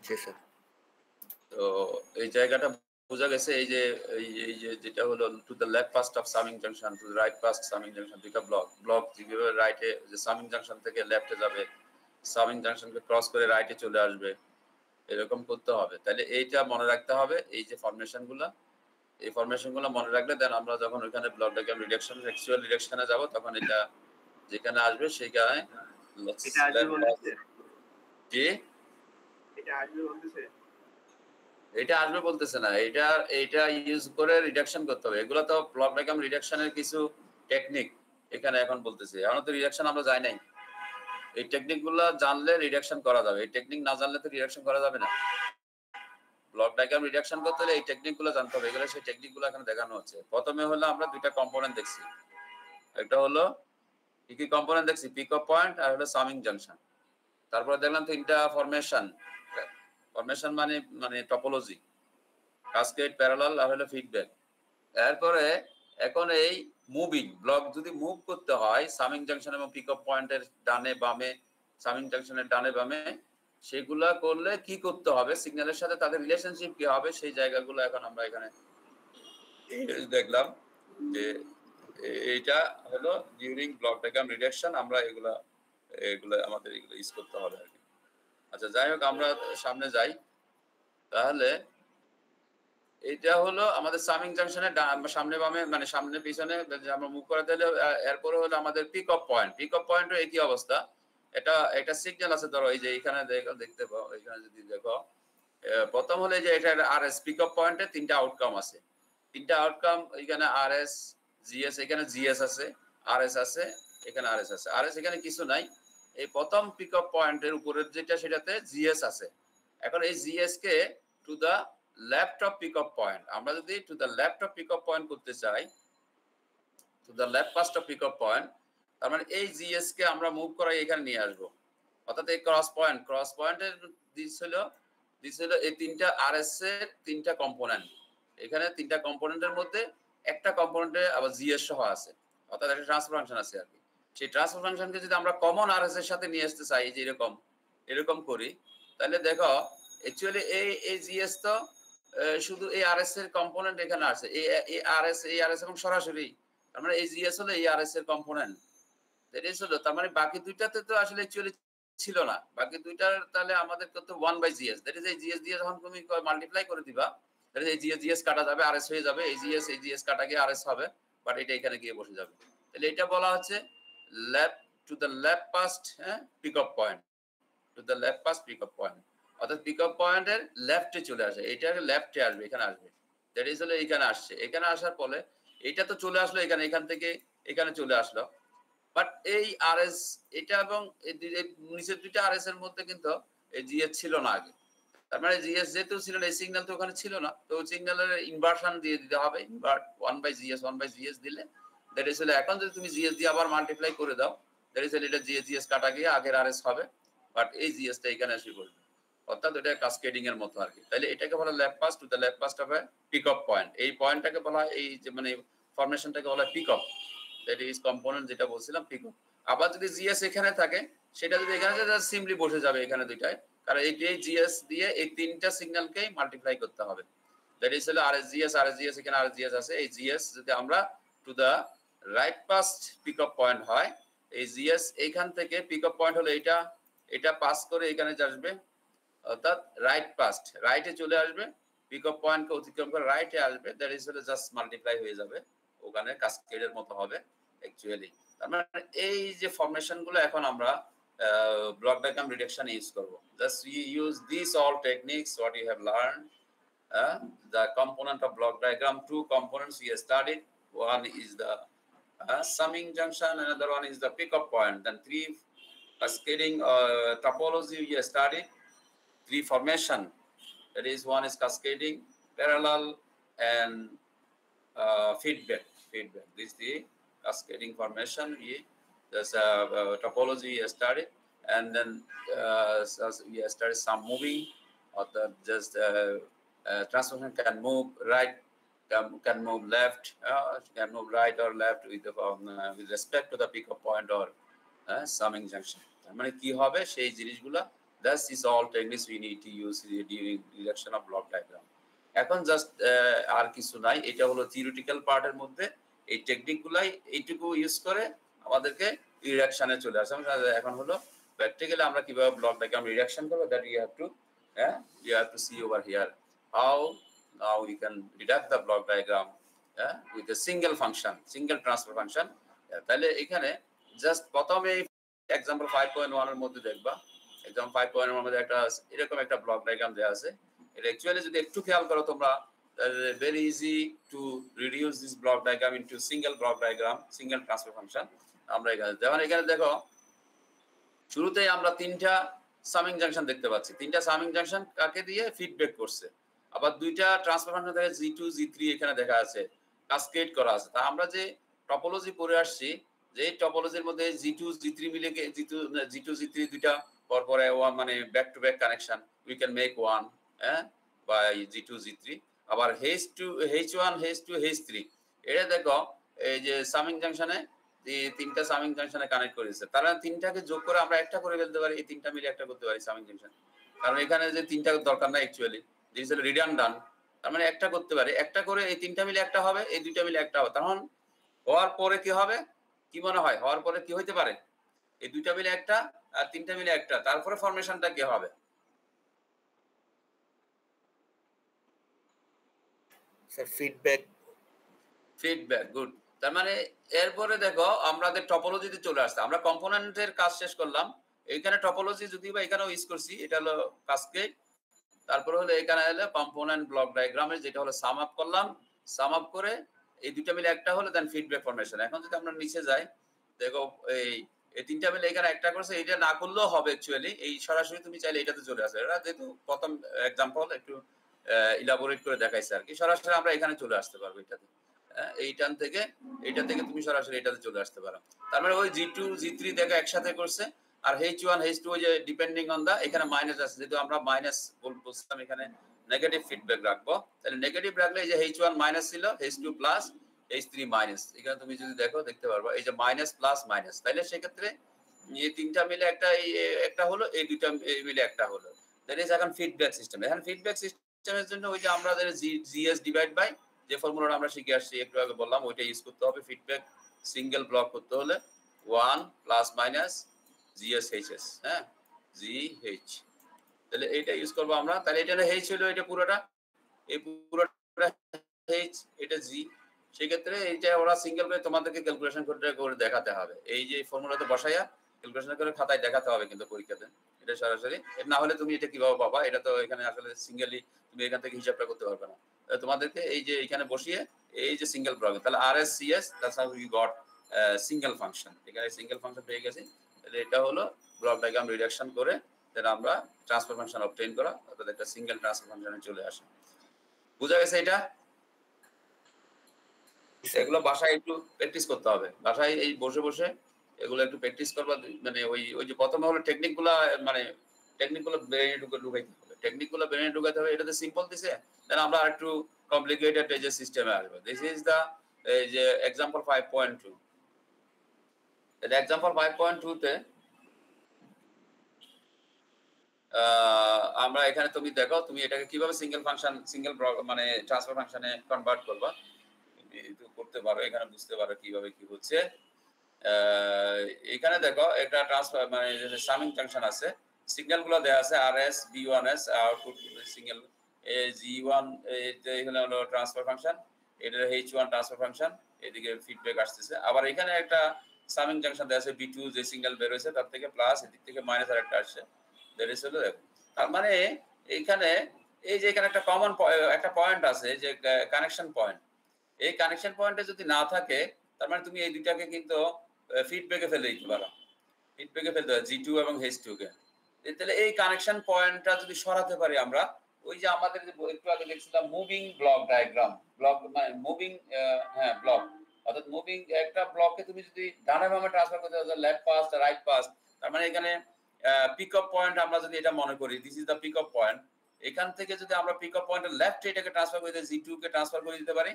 জি স্যার। তো এই জায়গাটা বোঝা গেছে। এই যে যেটা হলো to the left past of summing junction, to the right past summing junction, দুইটা ব্লক যেভাবে রাইটে যে সামিং জাংশন থেকে লেফটে যাবে, সামিং জাংশনকে ক্রস করে রাইটে চলে আসবে, এরকম করতে হবে। তাহলে এইটা মনে রাখতে হবে, এই যে ফরমেশনগুলো, এই ফরমেশনগুলো মনে রাখলে দেন আমরা যখন ওখানে ব্লক ডায়াগ্রাম রিডাকশন অ্যাকচুয়াল রিডাকশনে যাব তখন এটা যেখানে আসবে সেইখানে এটা আসবে বলতেছে। জি, এটা আসবে বলতেছে। এটা আসবে বলতেছে না, এইটা ইউজ করে রিডাকশন করতে হবে। এগুলো তো ব্লক ডায়াগ্রাম রিডাকশনের কিছু টেকনিক এখানে এখন বলতেছে। এখন তো রিডাকশন আমরা যাই নাই, এই টেকনিকগুলো জানলে রিডাকশন করা যাবে, এই টেকনিক না জানলে তো রিডাকশন করা যাবে না। ব্লক ডায়াগ্রাম রিডাকশন করতে হলে এই টেকনিকগুলো জানতে হবে, এগুলো সেই টেকনিকগুলো এখানে দেখানো হচ্ছে। প্রথমে হলো আমরা দুইটা কম্পোনেন্ট দেখছি, একটা হলো কি কি কম্পোনেন্ট দেখছি, পিক অফ পয়েন্ট আর হলো সামিং জাংশন। তারপরে দেখলাম তিনটা ফরমেশন, মানে টপোলজি, কাসকেড, প্যারালাল আর হলো ফিডব্যাক। এরপরে এখন এই মুভিং ব্লক যদি মুভ করতে হয় সামিং জাংশন এবং পিক অফ পয়েন্টের ডানে বামে, সামিং জাংশনের ডানে বামে, সেগুলা করলে কি করতে হবে, সিগন্যালের সাথে তাদের রিলেশনশিপ কি হবে, সেই জায়গাগুলো এখন আমরা এখানে দেখলাম যে এইটা হলো ডিউরিং ব্লক ডায়াগ্রাম রিডাকশন আমরা এগুলা আমাদের এগুলো ইউজ করতে হবে আর কি। আচ্ছা যাই হোক, আমরা সামনে যাই। তাহলে এটা হলো আমাদের সামিং জাংশনের সামনে বামে, মানে সামনে পিছনে আমরা মুভ করাতে হলে এরপরে হলো আমাদের pick off point. Peak of পয়েন্টের একই অবস্থা, এটা সিগন্যাল আছে। ধরো এই যে এখানে দেখতে পাও, এখানে যদি দেখো প্রথম হলে যে এটা আরএস পিক অফ পয়েন্টে তিনটা আউটকাম আছে, তিনটা আউটকাম এখানে আরএস জিএস, এখানে জিএস আছে, আরএস আছে, এখানে আরএস আছে। আরএস এখানে কিছু নাই, এই প্রথম পিক অফ পয়েন্টের উপরের যেটা সেটাতে জিএস আছে। এখন এই জিএস কে to the left of pick off point, আমরা যদি to the left of pick off point করতে চাই, to the left past of pick off point, তার মানে এই জিএস কে আমরা মুভ করাই এখানে নিয়ে আসবো। অর্থাৎ এই ক্রস পয়েন্টের দিস ছিল এই তিনটা আরএস এর তিনটা কম্পোনেন্ট। এখানে তিনটা কম্পোনেন্টের মধ্যে একটা কম্পোনেন্টে আবার জিএস সহ আছে, অর্থাৎ একটা ট্রান্সফার ফাংশন আছে আর কি। সেই ট্রান্সফার ফাংশনকে যদি আমরা কমন আরএস এর সাথে নিয়ে আসতে চাই, যে এরকম করি, তাহলে দেখো অ্যাকচুয়ালি এই জিএস তো শুধু এই আরএস এর কম্পোনেন্ট এখানে আছে, এই আরএস এবং সরাসরি, তার মানে এই জিএস হলো এই আরএস এর কম্পোনেন্ট। দ্যাট ইজ হলো, তার মানে বাকি দুইটাতে তো আসলে অ্যাকচুয়ালি ছিল না, বাকি দুইটার তাহলে আমাদের কত 1/GS, দ্যাট ইজ এই জিএস দিয়ে যখন তুমি মাল্টিপ্লাই করে দিবা, তাহলে এই জিএস কাটা যাবে, আরএস হয়ে যাবে, এই জিএস কাটা গিয়ে আরএস হবে, বাট এটা এখানে গিয়ে বসে যাবে। তাহলে এটা বলা হচ্ছে left to the left past, হ্যাঁ, pick up point, to the left past pick up point, অর্থাৎ পিক আপ পয়েন্টের লেফটে চলে আসে, এটা লেফটে আসবে, এখানে আসবে, দ্যাট ইজ হলো এখানে আসছে, এখানে আসার পরে এটা তো চলে আসলো এখানে, এখান থেকে এখানে চলে আসলো, বাট এই আরএস এটা এবং নিচের দুইটা আরএস এর মধ্যে কিন্তু এই জিএস ছিল না আগে, তার মানে জিএস যেহেতু ছিল না, এই সিগন্যাল তো ওখানে ছিল না, তো সিগন্যালের ইনভার্সন দিয়ে দিতে হবে, ইনভার্ট 1/GS দিলে দ্যাট ইজ হলো, এখন যদি তুমি জিএস দিয়ে আবার মাল্টিপ্লাই করে দাও, দ্যাট ইজ হলো এটা জিএস কাটা গিয়ে আগের আরএস হবে, বাট এই জিএসটা এখানে এসে পড়বে, অর্থাৎ এটা কাসকেডিং এর মতো আর কি। তাহলে এটাকে বলা left pass to the left pass of a pick up point, এই পয়েন্টটাকে বলা এই যে মানে ফরমেশনটাকে বলা pick up, that is component যেটা বলছিলাম পিক আপ। আবার যদি জিএস এখানে থাকে, সেটা যদি এখানে থাকে সিম্পলি বসে যাবে এখানে দুইটায়, কারণ এই জিএস দিয়ে এই তিনটা সিগন্যালকে মাল্টিপ্লাই করতে হবে, দ্যাট ইজ হলো আরএসজিএস এখানে আরএসজিএস আছে, এই জিএস যদি আমরা to the right past pick up point হয়, এই জিএস এইখান থেকে পিক আপ পয়েন্ট হলো এটা পাস করে এখানে আসবে, অর্থাৎ রাইট পাস্ট রাইটে চলে আসবে, পিক আপ পয়েন্টকে অতিক্রম করে রাইটে আসবে, দ্যাট ইজ হলো জাস্ট মাল্টিপ্লাই হয়ে যাবে, ওখানে কাসকেডের মতো হবে অ্যাকচুয়ালি। তার মানে এই যে ফরমেশন গুলো এখন আমরা ব্লক ডায়াগ্রাম রিডাকশন ইউজ করব, just we use these all techniques what you have learned, the component of block diagram, two components we have studied, one is the summing junction, another one is the pickup point, then three cascading topology we have studied, three formation, that is one is cascading, parallel, and feedback. This is the cascading formation, there's a topology we have studied, and then we have studied some moving, or the just transformation can move right, can move left, can move right or left with respect to the pickup point or summing junction, মানে কি হবে সেই জিনিসগুলা, that is all techniques we need to use during reduction of block diagram. এখন just আর কিছু নাই, এটা হলো থিওরিটিক্যাল পার্টের মধ্যে, এই টেকনিকগুলাই এইটুকু ইউজ করে আমাদেরকে রিডাকশনে চলে আসে। এখন হলো প্র্যাকটিক্যালি আমরা কিভাবে ব্লক ডায়াগ্রাম রিডাকশন করব, that you have to see over here how now you can deduct the block diagram with a single function, single transfer function. তাহলে এখানে জাস্ট প্রথমে এক্সাম্পল 5.1 এর মধ্যে দেখবা, এক্সাম্পল 5.1 এর মধ্যে একটা এরকম একটা ব্লক ডায়াগ্রাম দেওয়া আছে, এটা অ্যাকচুয়ালি যদি একটু খেয়াল করো তোমরা, very easy to reduce this block diagram into single block diagram, single transfer function। আমরা এখানে দেখো শুরুতেই আমরা তিনটা সামিং জাংশন দেখতে পাচ্ছি, তিনটা সামিং জাংশন কাকে দিয়ে ফিডব্যাক করছে, আবার দুইটা ট্রান্সফার ফাংশন থেকে G2 G3 এখানে দেখা আছে, কাসকেড করা আছে। তা আমরা যে টপোলজি পড়ে আসছি, যে টপোলজির মধ্যে G2 G3 মিলে G2 G3 দুইটা পরপরে ওয়ান মানে back to back connection, we can make one by G2 G3, আবার H1 H2 H3 এটা দেখো এই যে সামিং জাংশনে তিনটা সামিং জাংশনে কানেক্ট করেছে, তারা তিনটাকে যোগ করে আমরা একটা করে ফেলতে পারি, এই তিনটা মিলে একটা করতে পারি সামিং জাংশন, কারণ এখানে যে তিনটা দরকার না অ্যাকচুয়ালি, দিস ইজ রিডান্ডান্ট, তার মানে একটা করতে পারি, একটা করে এই তিনটা মিলে একটা হবে, এই দুইটা মিলে একটা হবে, তখন হওয়ার পরে কি হবে, কি মনে হয় হওয়ার পরে কি হইতে পারে, এই দুইটা মিলে একটা আর তিনটা মিলে একটা, তারপরে ফরমেশনটা কি হবে? Sir feedback good. তার মানে এরপরে দেখো আমাদের টপোলজিতে চলে আসছে, আমরা কম্পোনেন্টের কাজ শেষ করলাম, এইখানে টপোলজি যদি বা এখানেও ইউজ করছি, এটা হলো কাসকেড, তারপরে হলো এখানে হলো কম্পোনেন্ট ব্লক ডায়াগ্রামের যেটা হলো সাম আপ করলাম, সাম আপ করে এই দুইটা মিলে একটা হলো দেন ফিডব্যাক ফরমেশন। এখন যদি আমরা নিচে যাই দেখো এই তিনটা মিলে এখানে একটা করছে, এটা না করলেও হবে অ্যাকচুয়ালি, এই সরাসরি তুমি চাইলে এটাতে চলে আসে, এটা যেহেতু প্রথম এক্সাম্পল একটু ইলাবোরেট করে দেখাইছে আর কি, সরাসরি আমরা এখানে চলে আসতে পারবো এটাতে, এইটা থেকে তুমি সরাসরি এটাতে চলে আসতে পারো। তার মানে ওই G2 G3 দেখো একসাথে করছে, আর H1 H2 যে ডিপেন্ডিং অন দা এখানে মাইনাস আছে, যেহেতু আমরা মাইনাস বলছিলাম এখানে নেগেটিভ ফিডব্যাক রাখবো, তাহলে নেগেটিভ রাখলে এই যে H1 মাইনাস ছিল, H2 প্লাস, H3 মাইনাস, এখানে তুমি যদি দেখতে পারবো এই যে মাইনাস প্লাস মাইনাস, তাহলে সেক্ষেত্রে এই তিনটা মিলে একটা হলো, এই দুইটা মিলে একটা হলো, দ্যাট ইজ এখন ফিডব্যাক সিস্টেম। এখন ফিডব্যাক সিস্টেমের জন্য ওই যে আমরা জিএস ডিভাইড বাই যে ফর্মুলাটা আমরা শিখে আসছি একটু আগে বললাম ওইটা ইউজ করতে হবে। ফিডব্যাক সিঙ্গেল ব্লক করতে হলে 1 প্লাস মাইনাস জিএস এইচএস, হ্যাঁ, জিএইচ। তাহলে এইটা ইউজ করবো আমরা। তাহলে এটা এইচ হলো এটা পুরোটা, এই পুরোটা এইচ, এটা জি। সেক্ষেত্রে এইটা ওরা সিঙ্গেল করে তোমাদেরকে ক্যালকুলেশন করে দেখাতে হবে। এই যে ফর্মুলাতে বসাইয়া ক্যালকুলেশন করে খাতায় দেখাতে হবে কিন্তু পরীক্ষাতে। এটা সরাসরি, এটা না হলে তুমি এটা কিভাবে পাবা? এটা তো এখানে আসলে সিঙ্গেলি তুমি এখান থেকে হিসাবটা করতে পারবে না। তোমাদেরকে এই যে এখানে বসিয়ে এই যে সিঙ্গেল ব্লক, তাহলে RS CS, that's how you got single function. এখানে সিঙ্গেল ফাংশন পেয়ে গেছি। তাহলে এটা হলো ব্লক ডায়াগ্রাম রিডাকশন করে দেন আমরা ট্রান্সফার ফাংশন অবটেইন করা, অর্থাৎ একটা সিঙ্গেল ট্রান্সফার ফাংশনে চলে আসে। বুঝা গেছে এটা? এগুলো বাসায় একটু প্র্যাকটিস করতে হবে। বাসায় এই বসে বসে এগুলো একটু প্র্যাকটিস করবা। মানে ওই যে প্রথমে হলো টেকনিকগুলো, মানে টেকনিকগুলো ব্রেনে ঢুকাইতে হবে। টেকনিকগুলো ব্রেনে ঢুকাইতে হবে। এটাতে সিম্পল দিছে, দেন আমরা একটু কমপ্লিকেটেড এই যে সিস্টেমে আসবে। দিস ইজ দা এই যে एग्जांपल 5.2। এটা एग्जांपल 5.2 তে আমরা এখানে তুমি দেখো তুমি এটাকে কিভাবে সিঙ্গেল ফাংশন সিঙ্গেল মানে ট্রান্সফার ফাংশনে কনভার্ট করবা একটু করতে পারো, এখানে বুঝতে পারো কিভাবে কি হচ্ছে। এখানে দেখো একটা ট্রান্সফার মানে সামিং ফাংশন আছে, সিগন্যালগুলো দেয়া আছে আরএস বি1এস, আউটপুট সিঙ্গেল জি1, এখানে হলো ট্রান্সফার ফাংশন, এটা এইচ1 ট্রান্সফার ফাংশন, এদিকে ফিডব্যাক আসতেছে। আবার এখানে একটা সামিং জাংশন দেয়া আছে বি2, যে সিঙ্গেল বের হয়েছে তার থেকে প্লাস, এদিক থেকে মাইনাস আরেকটা আসছে। তার মানে এইখানে এই যে এখানে একটা কমন একটা পয়েন্ট আছে যে কানেকশন পয়েন্ট। এই কানেকশন পয়েন্টে যদি না থাকে তার মানে তুমি এই দুইটাকে কিন্তু ফিডব্যাকে ফেলে দিতে পারো। ফিডব্যাকে ফেলতে হয় জি2 এবং এইচ2 কে। তাহলে এই কানেকশন পয়েন্টটা যদি সরাতে পারি আমরা, ওই যে আমাদের যে একটু আগে দেখছিলাম মুভিং ব্লক ডায়াগ্রাম, ব্লক মানে মুভিং, হ্যাঁ ব্লক, অর্থাৎ মুভিং একটা ব্লককে তুমি যদি ডানে বামে ট্রান্সফার করতে চাও, লেফট পাস রাইট পাস, তার মানে এখানে পিক আপ পয়েন্ট আমরা যদি এটা মনে করি, this is the pick up point. এখান থেকে যদি আমরা পিক আপ পয়েন্টের লেফটে এটাকে ট্রান্সফার করে দিই, জি2 কে ট্রান্সফার করে দিতে পারি,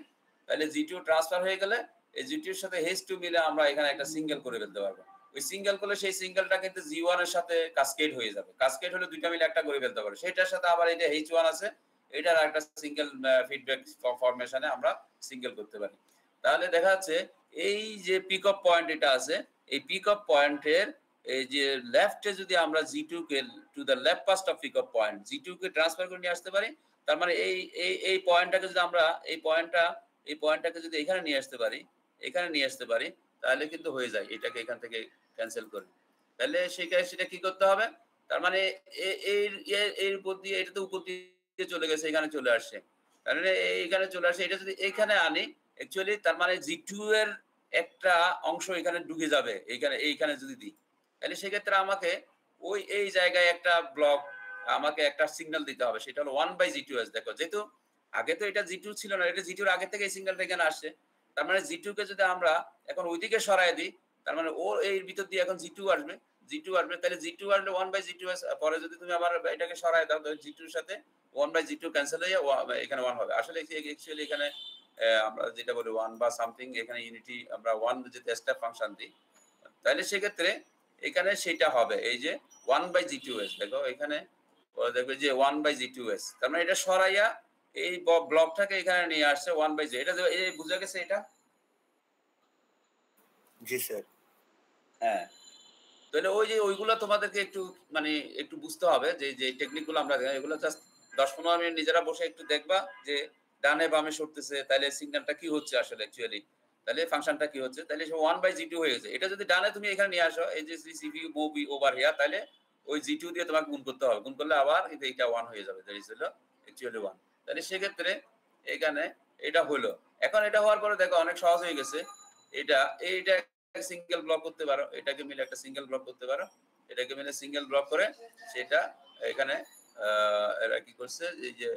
তাহলে জি2 ট্রান্সফার হয়ে গেলে এই জি2 এর সাথে এইচ2 মিলে আমরা এখানে একটা সিঙ্গেল করে ফেলতে পারবো। ওই সিঙ্গেল করলে সেই সিঙ্গেলটা কিন্তু জি1 এর সাথে কাসকেড হয়ে যাবে। কাসকেড হলে দুইটা মিলে একটা করে ফেলতে পারবো। সেটার সাথে আবার এই যে এইচ1 আছে, এটার একটা সিঙ্গেল ফিডব্যাক ফরমেশনে আমরা সিঙ্গেল করতে পারি। তাহলে দেখা যাচ্ছে এই যে পিক আপ পয়েন্ট এটা আছে, এই পিক আপ পয়েন্টের এই যে লেফটে যদি আমরা জি2 কে to the left past of pick up point G two কে ট্রান্সফার করে নিয়ে আসতে পারি, তার মানে এই পয়েন্টটাকে যদি আমরা এই পয়েন্টটাকে যদি এখানে নিয়ে আসতে পারি, এখানে নিয়ে আসতে পারি, তাহলে কিন্তু হয়ে যায়। এটাকে এখান থেকে ক্যান্সেল করি, তাহলে সেটা কি করতে হবে? তার মানে এর উপর দিয়ে, এটা তো উপর দিয়ে চলে গেছে, এখানে চলে আসছে, তাহলে এইখানে চলে আসে। এটা যদি এইখানে আনি অ্যাকচুয়ালি তার মানে জি2 এর একটা অংশ এখানে ঢুকে যাবে এইখানে যদি দিই, তাহলে সেক্ষেত্রে আমাকে ওই এই জায়গায় একটা ব্লক আমাকে একটা সিগন্যাল দিতে হবে, সেটা হলো 1/G2S। দেখো যেহেতু আগে তো এটা জি2 ছিল না, এটা জি2 এর আগে থেকে এই সিগন্যালটা এখানে আসছে, তার মানে জি2 কে যদি আমরা এখন ওইদিকে সরায় দিই, তার মানে ও এর ভিতর দিয়ে এখন জি2 আসবে, তাহলে জি2 আসলে 1/G2S। পরে যদি তুমি আবার এটাকে সরায় দাও, তাহলে জি2 এর সাথে 1/G2 ক্যান্সেল হয়ে এখানে 1 হবে। আসলে অ্যাকচুয়ালি এখানে আমরা যেটা বলি 1 বা সামথিং, এখানে ইউনিটি আমরা 1 যদি স্টেপ ফাংশন দিই, তাহলে সেক্ষেত্রে এখানে সেটা হবে এই যে 1/G2S। দেখো এখানে দেখবে যে 1/G2S, তার মানে এটা সরাইয়া এই ব্লকটাকে এখানে নিয়ে আসছে 1/G। এটা এই বুঝা গেছে এটা? জি স্যার। হ্যাঁ, তাহলে ওই যে ওইগুলো তোমাদেরকে একটু মানে একটু বুঝতে হবে যে যে টেকনিকগুলো আমরা এগুলো জাস্ট 10-15 মিনিট নিজেরা বসে একটু দেখবা যে ডানে বামে সরতেছে, তাহলে সিগন্যালটা কি হচ্ছে আসলে অ্যাকচুয়ালি, তাহলে ফাংশনটা কি হচ্ছে, তাহলে সে 1/G2 হয়ে গেছে। এটা যদি ডানে তুমি এখানে নিয়ে আসো, এই যে সিপিইউ মুভ ওভার হিয়ার, তাহলে ওই জি2 দিয়ে তোমাকে গুণ করতে হবে, গুণ করলে আবার এটা 1 হয়ে যাবে, দ্যাট ইজ হলো অ্যাকচুয়ালি 1। তাহলে সেক্ষেত্রে এখানে এটা হলো। এখন এটা হওয়ার পরে দেখো অনেক সহজ হয়ে গেছে। এইটা সিঙ্গেল ব্লক করতে পারো, এটাকে মিলে একটা সিঙ্গেল ব্লক করতে পারো, এটাকে মিলে সিঙ্গেল ব্লক করে সেটা এখানে এরা কি করছে এই যে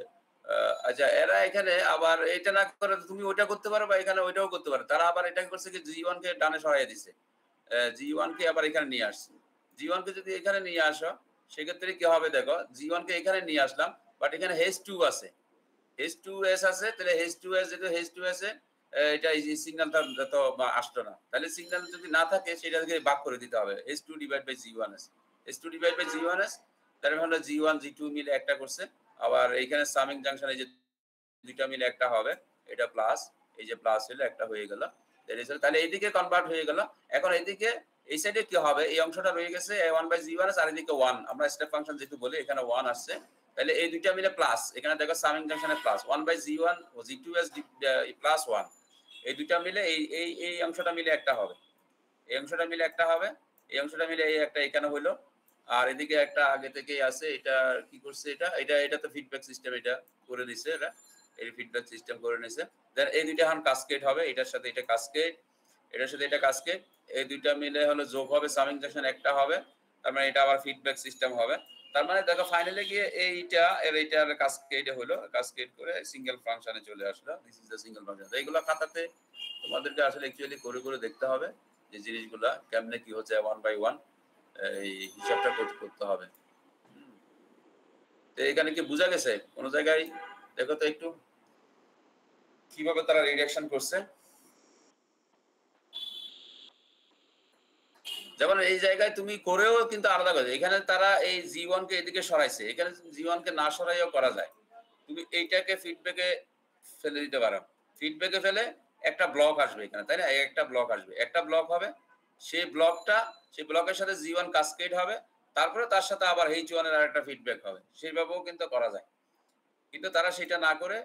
আচ্ছা, এরা এখানে আবার এটা না করে তুমি ওইটা করতে পারো বা এখানে ওইটাও করতে পারো। তারা আবার এটা করছে কি জি1 কে ডানে সরাই দিছে, জি1 কে আবার এখানে নিয়ে আসছে। জি1 কে যদি এখানে নিয়ে আসো, সেক্ষেত্রে কি হবে দেখো, জি1 কে এখানে নিয়ে আসলাম, বাট এখানে H2 আছে, H2S আছে, তাহলে H2S যেটা H2S এ এটা এই সিগন্যালটা তো আসলো না, তাহলে সিগন্যাল যদি না থাকে সেটাকে ভাগ করে দিতে হবে H2 / G1S। H2 / G1S তার মানে G1 G2 মিলে একটা করছে, আবার এইখানে সামিং জাংশন এই যে দুইটা মিলে একটা হবে, এটা প্লাস, এই যে প্লাস হলো একটা হয়ে গেল, তাহলে এইদিকে কনভার্ট হয়ে গেল। এখন এইদিকে এই সাইডে কি হবে, এই অংশটা রয়ে গেছে A1/G1 আর এদিকে 1, আমরা স্টেপ ফাংশন যেহেতু বলি এখানে 1 আসছে, তাহলে এই দুইটা মিলে প্লাস, এখানে দেখো সামিং জাংশনে প্লাস 1/G1 ও G2 প্লাস 1, এই দুইটা মিলে এই অংশটা মিলে একটা হবে, এই অংশটা মিলে একটা হবে, এই অংশটা মিলে এই একটা এখানে হলো, আর এদিকে একটা আগে থেকেই আছে, এটা কি করছে, এটা তো ফিডব্যাক সিস্টেম, এটা করে দিছে, এটা এই ফিডব্যাক সিস্টেম করে নিছে। দেন এই দুইটা এখন কাসকেড হবে, এটার সাথে এটা কাসকেড, এটার সাথে এটা কাসকেড, এই দুইটা মিলে হলো যোগ হবে, সামিং জাংশন একটা হবে, তার মানে এটা আবার ফিডব্যাক সিস্টেম হবে। তার মানে দেখো ফাইনালি গিয়ে এইটা এর এইটার কাসকেড হলো, কাসকেড করে সিঙ্গেল ফাংশনে চলে আসলো, this is the single function. এইগুলো খাতাতে তোমাদেরকে আসলে অ্যাকচুয়ালি করে করে দেখতে হবে যে জিনিসগুলা কেমনে কি হচ্ছে 1/1, এই হিসাবটা করতে হবে। তো এখানে কি বোঝা গেছে কোন জায়গায়? দেখো তো একটু কিভাবে তারা রিডাকশন করছে। যেমন এই জায়গায় তুমি করেও কিন্তু আলাদা করে, এখানে তারা এই G1 কে এদিকে সরাইছে, এখানে G1 কে না সরাইও করা যায়। তুমি এইটাকে ফিডব্যাকে ফেলে দিতে পারো, ফিডব্যাকে ফেলে একটা ব্লক আসবে এখানে, তাই না? একটা ব্লক আসবে, একটা ব্লক হবে, সেই ব্লকের সাথে G1 কাসকেড হবে, তারপরে তার সাথে আবার H1 এর আরেকটা ফিডব্যাক হবে, সেইভাবেও কিন্তু করা যায়। কিন্তু তারা সেটা না করে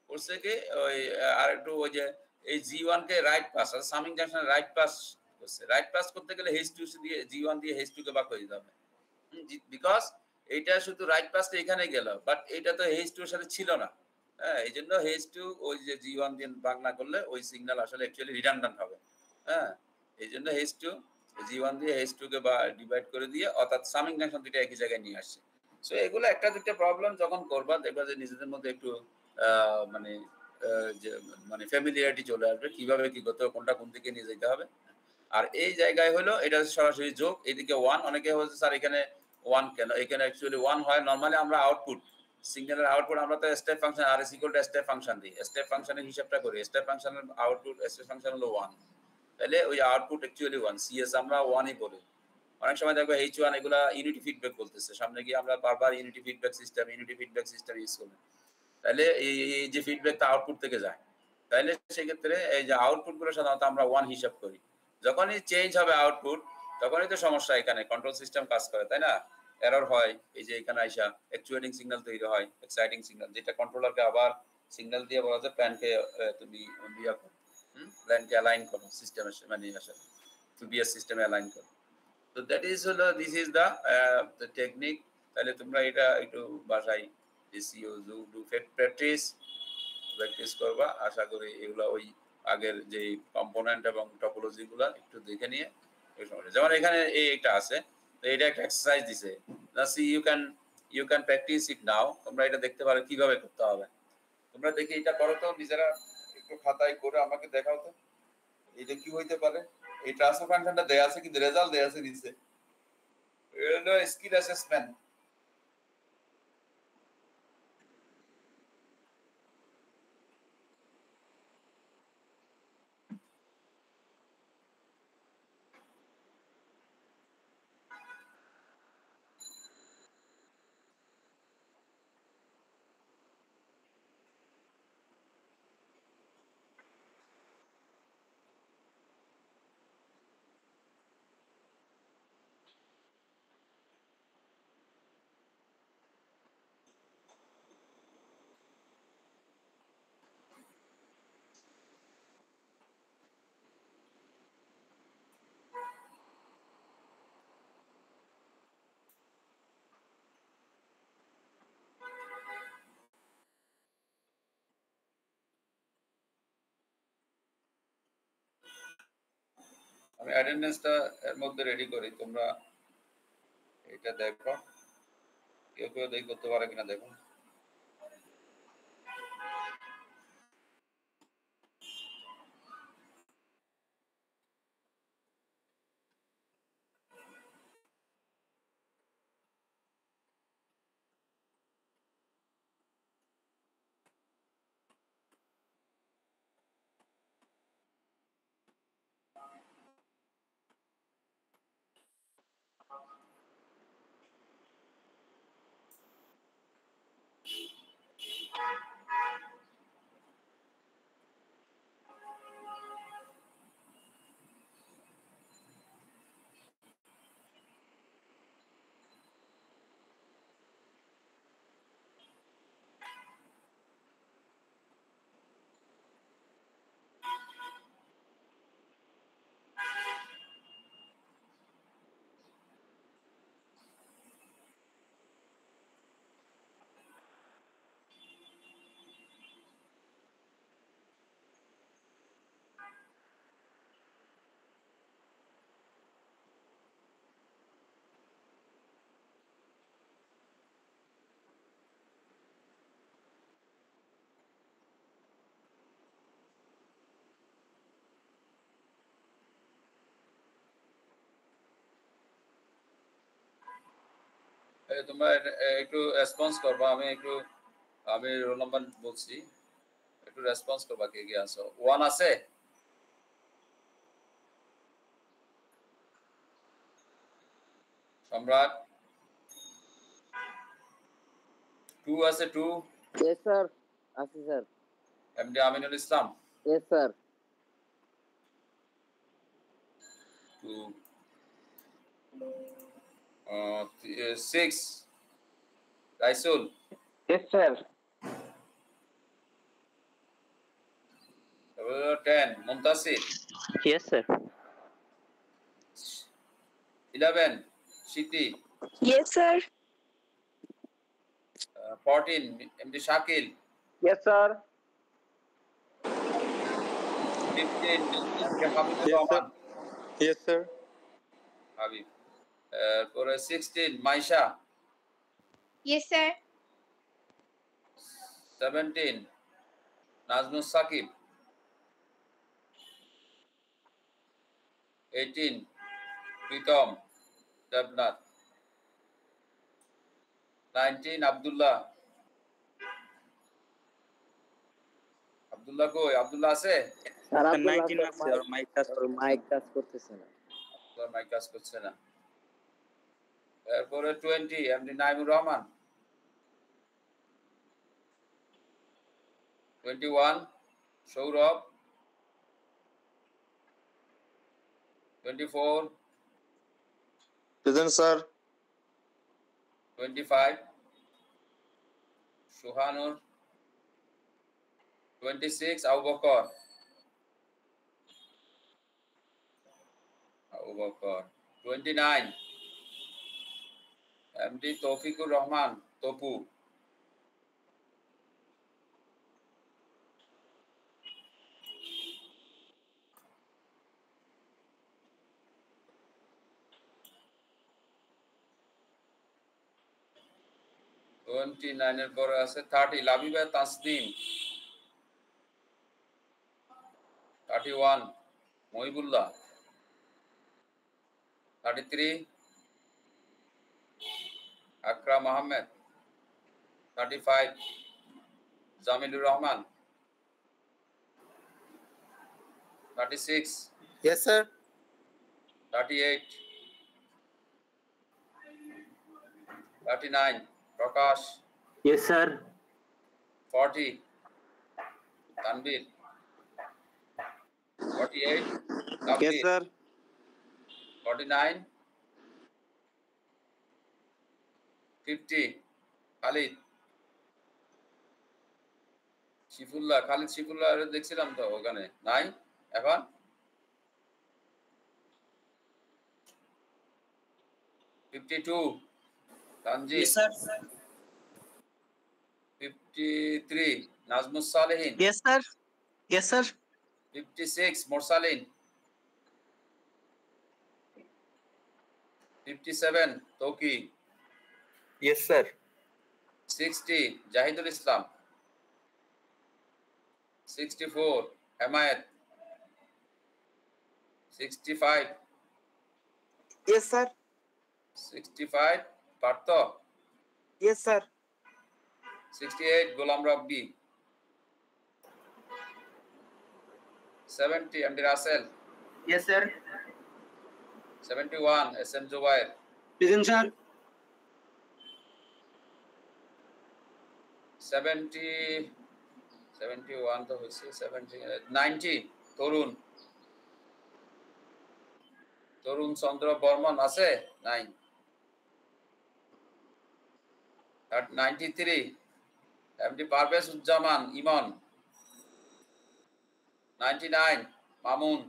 করছে কি, ওই আর একটু ওই যে এই G1 কে রাইট পাস, সামিং জাংশনের রাইট পাস করছে। রাইট পাস করতে গেলে H2 দিয়ে G1 দিয়ে H2 কে ভাগ করে দিতে হবে, বিকজ এইটা শুধু রাইট পাসটা এখানে গেল, বাট এটা তো H2 এর সাথে ছিল না। হ্যাঁ, এই জন্য H2 ওই যে G1 দিয়ে ভাগ না করলে ওই সিগন্যাল আসলে অ্যাকচুয়ালি রিডান্ডেন্ট হবে। হ্যাঁ, এই জন্য H2 G1 দিয়ে H2 কে ডিভাইড করে দিয়ে, অর্থাৎ সামিং জাংশন দুটো একই জায়গায় নিয়ে আসছে। সো এগুলো একটা দুটো প্রবলেম যখন করবা, দেখবা যে নিজেদের মধ্যে একটু মানে যে মানে ফ্যামিলিয়ারিটি চলে আসবে, কিভাবে কি করতে হবে, কোনটা কোন দিকে নিয়ে যেতে হবে। আর এই জায়গায় হলো এটা সরাসরি যোগ, এদিকে 1, অনেকে হচ্ছে স্যার এখানে 1 কেন, এখানে অ্যাকচুয়ালি 1 হয় নরমালি আমরা আউটপুট সিগন্যালের আউটপুট আমরা তো স্টেপ ফাংশন আর ইকুয়াল টু স্টেপ ফাংশন দিই, স্টেপ ফাংশনের হিসাবটা করি, স্টেপ ফাংশনের আউটপুট স্টেপ ফাংশন হলো 1, তাহলে ওই আউটপুট অ্যাকচুয়ালি 1, সিএস আমরা 1ই বলি। অনেক সময় দেখবে H1 এগুলা ইউনিটি ফিডব্যাক বলতেছে, সামনে গিয়ে আমরা বারবার ইউনিটি ফিডব্যাক সিস্টেম ইউজ করি, তাহলে এই যে ফিডব্যাকটা আউটপুট থেকে যায়, তাহলে সেক্ষেত্রে এই যে আউটপুট গুলো সাধারণত আমরা 1 হিসাব করি। যখনই চেঞ্জ হবে আউটপুট, তখনই তো সমস্যা, এখানে কন্ট্রোল সিস্টেম কাজ করে, তাই না? এরর হয়, এই যে এখানে আইসা অ্যাকচুয়েটিং সিগন্যাল তৈরি হয়, এক্সাইটিং সিগন্যাল, যেটা কন্ট্রোলারকে আবার সিগন্যাল দিয়ে বলা যায় প্ল্যানকে তুমি ইয়া করো, প্ল্যানকে অ্যালাইন করো সিস্টেমের, মানে আসলে টু বি এ সিস্টেমে অ্যালাইন করো। তো দ্যাট ইজ হলো, দিস ইজ দ্য টেকনিক। তাহলে তোমরা এটা একটু বাসায় প্র্যাকটিস করবা, আশা করি এগুলো ওই আগের যে কম্পোনেন্ট এবং টপোলজি গুলা একটু দেখে নিয়ে, যেমন এখানে এইটা আছে, তো এটা একটা এক্সারসাইজ দিছে, ইউ ক্যান প্র্যাকটিস ইট নাও, তোমরা এটা দেখতে পারো কিভাবে করতে হবে। তোমরা দেখি এটা করো তো নিজেরা, একটু খাতায় করে আমাকে দেখাও তো এটা কি হইতে পারে। এই ট্রান্সফার ফাংশনটা দেয়া আছে কিন্তু রেজাল্ট দেয়া আছে নিচে, এটা হলো স্কিল অ্যাসেসমেন্ট। আমি অ্যাটেন্ডেন্সটা এর মধ্যে রেডি করি, তোমরা এটা দেখো, কেউ কেউ দেখি করতে পারে কিনা দেখো। তোমরা একটু রেসপন্স করবা, আমি রোল নাম্বার বলছি, একটু রেসপন্স করবা কে কে আছো। 1 আছে? সম্রাট 2 আছে? 2 Yes, sir. Asi, sir. MD Aminul Islam Yes, sir. 2 6 Raisul Yes, sir. 10 Muntasir Yes, sir. 11 Siti Yes, sir. 14 MD Shakil Yes, sir. 15 MD Habibur Rahman Yes, sir. Habib. পরে 16 মাইশা। Yes, sir. 17 নাজমুস সাকিব। 18 প্রীতম দেবনাথ। 19 আব্দুল্লাহ। আব্দুল্লাহ কই? আব্দুল্লাহ আছে? Sir, Sir, Abdullah, 19 আছে, sir, ওর mic কাজ ওর করতেছে mic না। কাজ করতেছে না। তোর মাইক কাজ করছে না। এরপরে 20 MD Naimur Rahman. 21 Sourav. 24 Present, sir. 25 Suhanur. 26 Abu Bakar. 29 MD Taufiqur Rahman Tapu. 29 এর পরে আছে 30 লাবিবা তাসনিম। 31 মহিবুল্লাহ। 33 আকরাম আহমেদ। 35 জামিলুর রহমান। 36 Yes, sir. 38 39 প্রকাশ। Yes, sir. 40 Tanvir. 48 Yes, Tanvir. sir. 49 50 Khalid. শিফুল্লাহ, Khalid শিফুল্লাহ দেখছিলাম তো ওখানে, নাই এখন? Tanzid. Yes, sir. 53 Najmus Salehin. Yes, sir. Yes, sir. 56 Morsalin. 57 তৌকি। Yes, sir. 60 Zahidul ইসলাম। 64 Hemayet. 65 Yes, sir. 65 Partha. Yes, sir. 68 Golam Rabbi. 70 MD Rasel. Yes, sir. 71 S M Jubayer. Present, sir. 71 তো হয়েছে। 90 তরুণ চন্দ্র বর্মন আছে? নাই। 93 এমডি পারভেজ উজ্জামান ইমন। 99 মামুন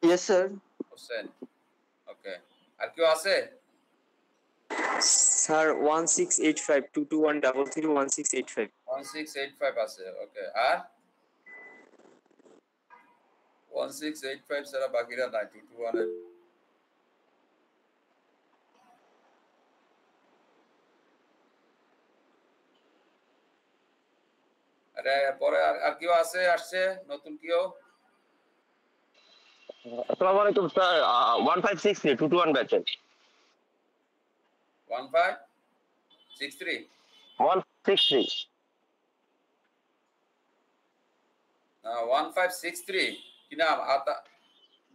Yes, sir. হোসেন। ওকে, আর কেউ আছে? Sir, 1685 221 33 1685. 1685 আছে। ওকে, আর 1685 ছাড়া বাকিরা নাই। 221 এর আরে পরে আর কেউ আছে? আসছে নতুন কেউ? আসসালামু আলাইকুম স্যার, 1563 221 ব্যাচের। 15 63 163 1563 কি নাম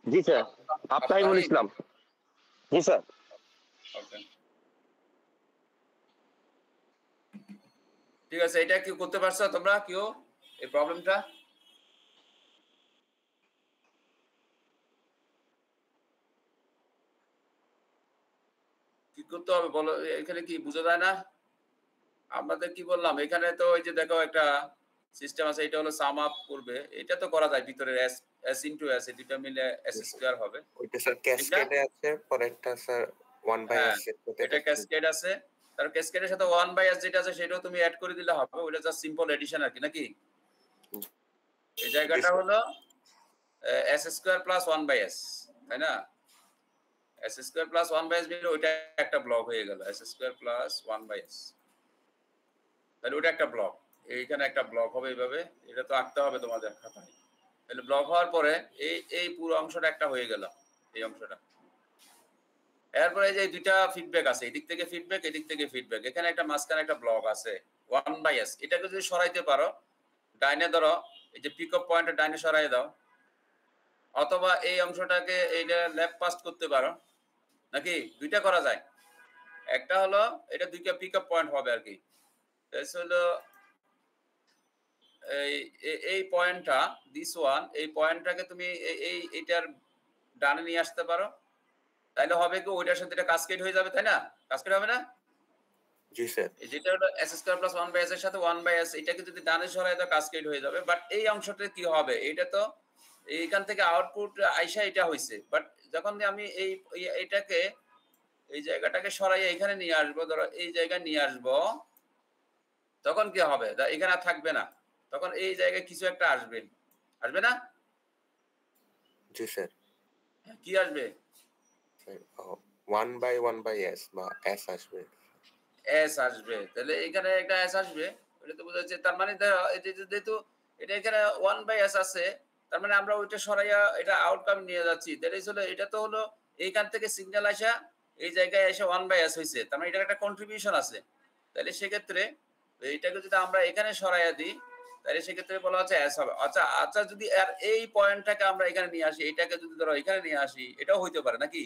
জি স্যার আফতাহিমুল ইসলাম জি স্যার ওকে ঠিক আছে এটা কি করতে পারছো তোমরা কেউ এই প্রবলেমটা কি করতে হবে বলো এখানে কি বোঝা যায় না আমাদের কি বললাম এখানে তো ওই যে দেখো একটা সিস্টেম আছে এটা হলো সাম আপ করবে এটা তো করা যায় ভিতরে s s into s এটা মিলে s স্কয়ার হবে ওইটা স্যার ক্যাসকেডে আছে পরেরটা স্যার 1/s এটা ক্যাসকেড আছে তার ক্যাসকেডের সাথে 1/s যেটা আছে সেটাও তুমি অ্যাড করে দিলে হবে ওটা জাস্ট সিম্পল এডিশন আর কি নাকি এই জায়গাটা হলো s স্কয়ার প্লাস 1/s তাই না s স্কয়ার প্লাস 1/s মিলে ওইটা একটা ব্লক হয়ে গেল s স্কয়ার প্লাস 1/s তাহলে ওটা একটা ব্লক এইখানে একটা ব্লক হবে এইভাবে এটা তো আঁকতে হবে তোমাদের খাতায় তাহলে ব্লক হওয়ার পরে এই পুরো অংশটা একটা হয়ে গেল এই অংশটা এরপরে যে দুইটা ফিডব্যাক আছে এদিক থেকে ফিডব্যাক এদিক থেকে ফিডব্যাক এখানে একটা মাঝখানে একটা ব্লক আছে 1/s এটাকে যদি সরাইতে পারো ডাইনে ধরো এই যে পিক আপ পয়েন্টে ডাইনে সরাই দাও অথবা এই অংশটাকে এইটা লেফট পাস করতে পারো নাকি দুইটা করা যায় একটা হলো এটা দুইটা পিক আপ পয়েন্ট হবে আর কি হলো এই পয়েন্টটা দিস ওয়ান এই পয়েন্টটাকে তুমি এইটার ডানে নিয়ে আসতে পারো তাহলে হবে কি ওইটার সাথে এটা কাসকেড হয়ে যাবে তাই না কাসকেড হবে না জি স্যার যেটা হলো s স্কয়ার প্লাস 1/s এর সাথে 1/s এটাকে যদি ডানে সরাই দাও কাসকেড হয়ে যাবে বাট এই অংশটা কি হবে এটা তো এইখান থেকে আউটপুট আইসা এটা হইছে বাট যখন আমি এইটাকে এই জায়গাটাকে সরাই এখানে নিয়ে আসবো ধরো এই জায়গায় নিয়ে আসবো তখন কি হবে এখানে আর থাকবে না তখন এই জায়গায় কিছু একটা আসবে আসবে না জি স্যার কি আসবে 1/1/s বা s আসবে s আসবে তাহলে এখানে একটা s আসবে এটা তো বোঝা যাচ্ছে তার মানে যেহেতু এটা এখানে 1/s আছে তার মানে আমরা ওইটা সরাইয়া এটা আউটকাম নিয়ে যাচ্ছি তাহলে হলো এটা তো হলো এইখান থেকে সিগন্যাল আসা এই জায়গায় এসে 1/s হইছে তার মানে এটার একটা কন্ট্রিবিউশন আছে তাহলে সেক্ষেত্রে এইটাকে যদি আমরা এখানে সরাইয়া দিই তাহলে সেক্ষেত্রে বলা হচ্ছে s হবে আচ্ছা আচ্ছা যদি আর এই পয়েন্টটাকে আমরা এখানে নিয়ে আসি এটাকে যদি ধরো এখানে নিয়ে আসি এটাও হইতে পারে নাকি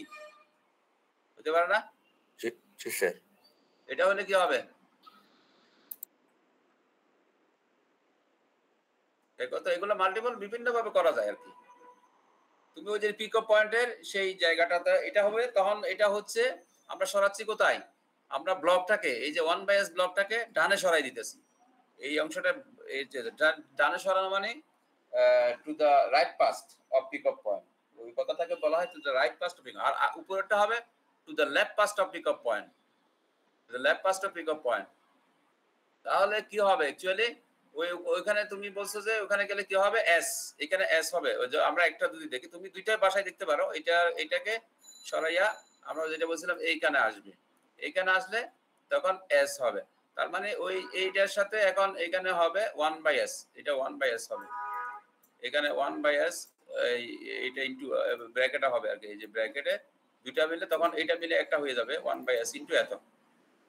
হতে পারে না জি স্যার এটা হলে কি হবে এগুলো মাল্টিপল বিভিন্ন ভাবে করা যায় আর কি তুমি ওই যে পিক আপ পয়েন্টের সেই জায়গাটাতে এটা হবে তখন এটা হচ্ছে আমরা সরাচ্ছি কোথায় আমরা ব্লকটাকে এই যে 1/s ব্লকটাকে ডানে সরাই দিতেছি এই অংশটা এই যে ডানে সরানো মানে to the right past of pick up point ওই কথাটাকে বলা হয় to the right past of pick আর উপরেরটা হবে to the left past of pick up point the left past of pick up point তাহলে কি হবে অ্যাকচুয়ালি ওইখানে তুমি বলছো যে ওখানে গেলে কি হবে s এখানে s হবে ওই যে আমরা একটা যদি দেখি তুমি দুইটাই বাসায় দেখতে পারো এটাকে সরাইয়া আমরা যেটা বলছিলাম এইখানে আসবে এইখানে আসলে তখন s হবে তার মানে ওই এইটার সাথে এখন এখানে হবে 1/s এটা 1/s হবে এখানে 1/s এইটা ইনটু ব্র্যাকেটে হবে আর কি এই যে ব্র্যাকেটে দুইটা মিলে তখন এটা মিলে একটা হয়ে যাবে 1/s ইনটু এত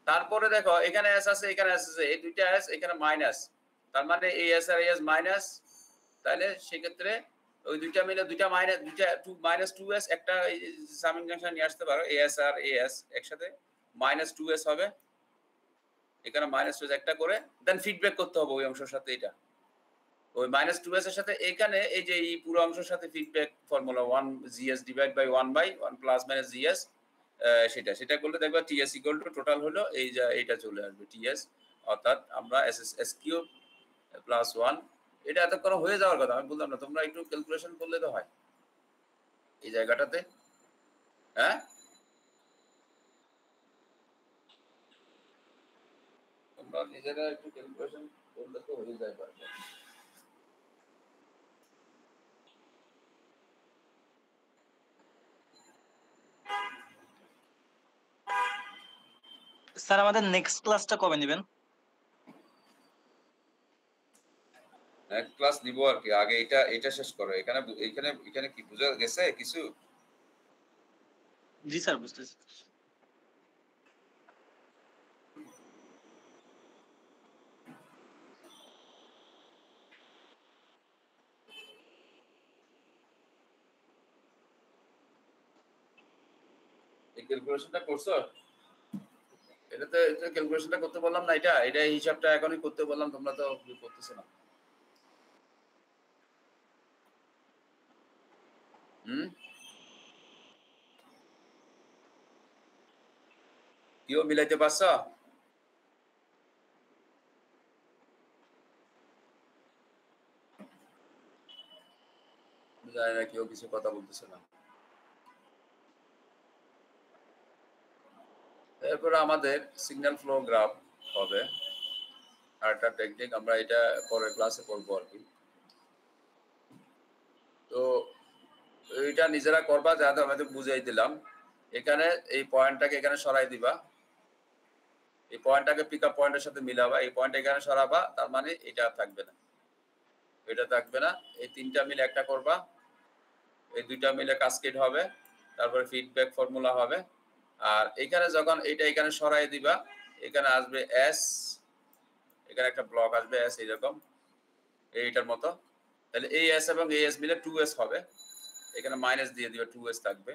তারপরে দেখো এখানে s আছে এখানে s আছে এই দুইটা s এখানে মাইনাস তার মানে এই s আর s মাইনাস তাহলে সেই ক্ষেত্রে ওই দুইটা মিলে দুইটা মাইনাস দুইটা 2 -2s একটা সামিং জাংশন নিয়ে আসতে পারো as আর as একসাথে -2s হবে এখানে -2s একটা করে দেন ফিডব্যাক করতে হবে ওই অংশের সাথে এটা ওই -2s এর সাথে এখানে এই যে এই পুরো অংশের সাথে feedback formula 1 gs divide by 1/1 plus minus gs সেটা করলে দেখবা ts ইকুয়াল টু টোটাল হলো এই যে এটা চলে আসবে ts অর্থাৎ আমরা s কিউব প্লাস 1 এটা এতক্ষণ হয়ে যাওয়ার কথা আমি বললাম না তোমরা একটু ক্যালকুলেশন করলে তো হয় এই জায়গাটাতে হ্যাঁ তোমরা নিজেরা একটু ক্যালকুলেশন করলে তো হয়ে যায় পারবে স্যার আমাদের নেক্সট ক্লাসটা কবে নেবেন নেক্সট ক্লাস নিব আর কি আগে এটা শেষ করো এখানে কি বুঝা গেছে কিছু জি স্যার বুঝতেছি এই ক্যালকুলেশনটা করছো? এটা ক্যালকুলেশনটা করতে বললাম না, এটা হিসাবটা এখনই করতে বললাম, তোমরা তো করতেছো না। কেউ মিলাইতে পারছো? জানি না, কেউ কিছু কথা বলতেছে না। এরপরে আমাদের সিগন্যাল ফ্লো গ্রাফ হবে আর একটা টেকনিক, আমরা এটা পরের ক্লাসে পড়বো আর কি। তো এইটা নিজেরা করবা, যাতে আমাদের বুঝাই দিলাম। এখানে এই পয়েন্টটাকে এখানে সরাই দিবা, এই পয়েন্টটাকে পিক আপ পয়েন্টের সাথে মিলাবা, এই পয়েন্ট এখানে সরাবা, তার মানে এটা থাকবে না, এটা থাকবে না। এই তিনটা মিলে একটা করবা, এই দুইটা মিলে কাসকেড হবে, তারপরে ফিডব্যাক ফর্মুলা হবে। আর এখানে যখন এটা এখানে সরাই দিবা, এখানে আসবে এস, এখানে একটা ব্লক আসবে এস এইরকম এইটার মতো। তাহলে এই এস এবং এই এস মিলে 2s হবে, এখানে মাইনাস দিয়ে দিবা, 2s থাকবে।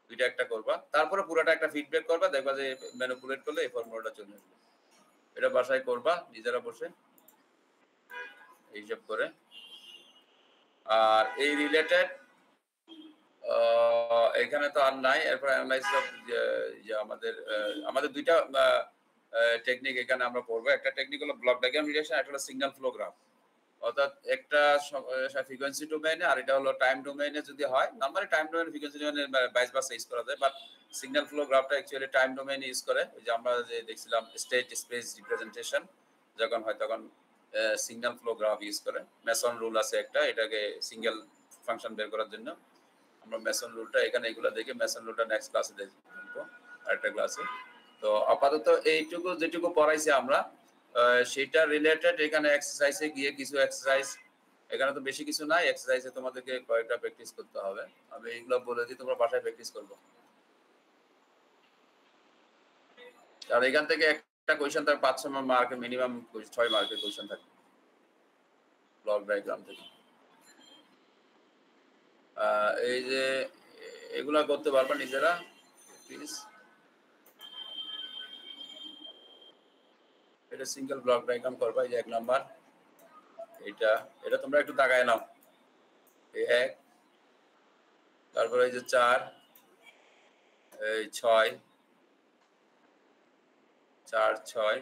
দুইটা একটা করবা, তারপরে পুরোটা একটা ফিডব্যাক করবা, দেখবা যে ম্যানিপুলেট করলে এই ফর্মুলাটা চলে আসবে। এটা বাসায় করবা নিজেরা বসে হিসাব করে। আর এই রিলেটেড এখানে তো আর নাই। এরপর অ্যানালাইসিস অফ যে আমাদের দুইটা টেকনিক এখানে আমরা পড়বো। একটা টেকনিক হলো ব্লক ডায়াগ্রাম রিলেশন, একটা হলো সিগন্যাল ফ্লো গ্রাফ। অর্থাৎ একটা ফ্রিকোয়েন্সি ডোমেইনে আর এটা হলো টাইম ডোমেইনে যদি হয়, নরমালি টাইম ডোমেইন ফ্রিকোয়েন্সি ডোমেইনে 22 ইউজ করা যায়, বাট সিগন্যাল ফ্লো গ্রাফটা অ্যাকচুয়ালি টাইম ডোমেইনে ইউজ করে। ওই যে আমরা যে দেখছিলাম স্টেট স্পেস রিপ্রেজেন্টেশন যখন হয় তখন সিগন্যাল ফ্লো গ্রাফ ইউজ করে। মেসন রুল আছে একটা, এটাকে সিঙ্গেল ফাংশন বের করার জন্য। আমরা মেসন রুলটা এখানে এগুলো দেখে মেসন রুলটা নেক্সট ক্লাসে দেখবো আরেকটা ক্লাসে। তো আপাতত এইটুকু যেটুকু পড়াইছি আমরা সেটা রিলেটেড এখানে এক্সারসাইজে গিয়ে কিছু এক্সারসাইজ, এখানে তো বেশি কিছু নাই, এক্সারসাইজে তোমাদেরকে কয়েকটা প্র্যাকটিস করতে হবে। আমি এইগুলো বলে দিই, তোমরা বাসায় প্র্যাকটিস করবো। আর এখান থেকে একটা কোয়েশ্চেন থাকে 5-6 মার্কের, মিনিমাম 6 মার্কের কোয়েশ্চেন থাকে ব্লক ডায়াগ্রাম থেকে। এই যে এগুলা করতে পারবা নিজেরা প্লিজ। এটা সিঙ্গেল ব্লক ডায়াগ্রাম করবা, এই যে 1 নাম্বার এটা তোমরা একটু তাকায় নাও। এই 1, তারপরে এই যে 4, এই 6, 4, 6,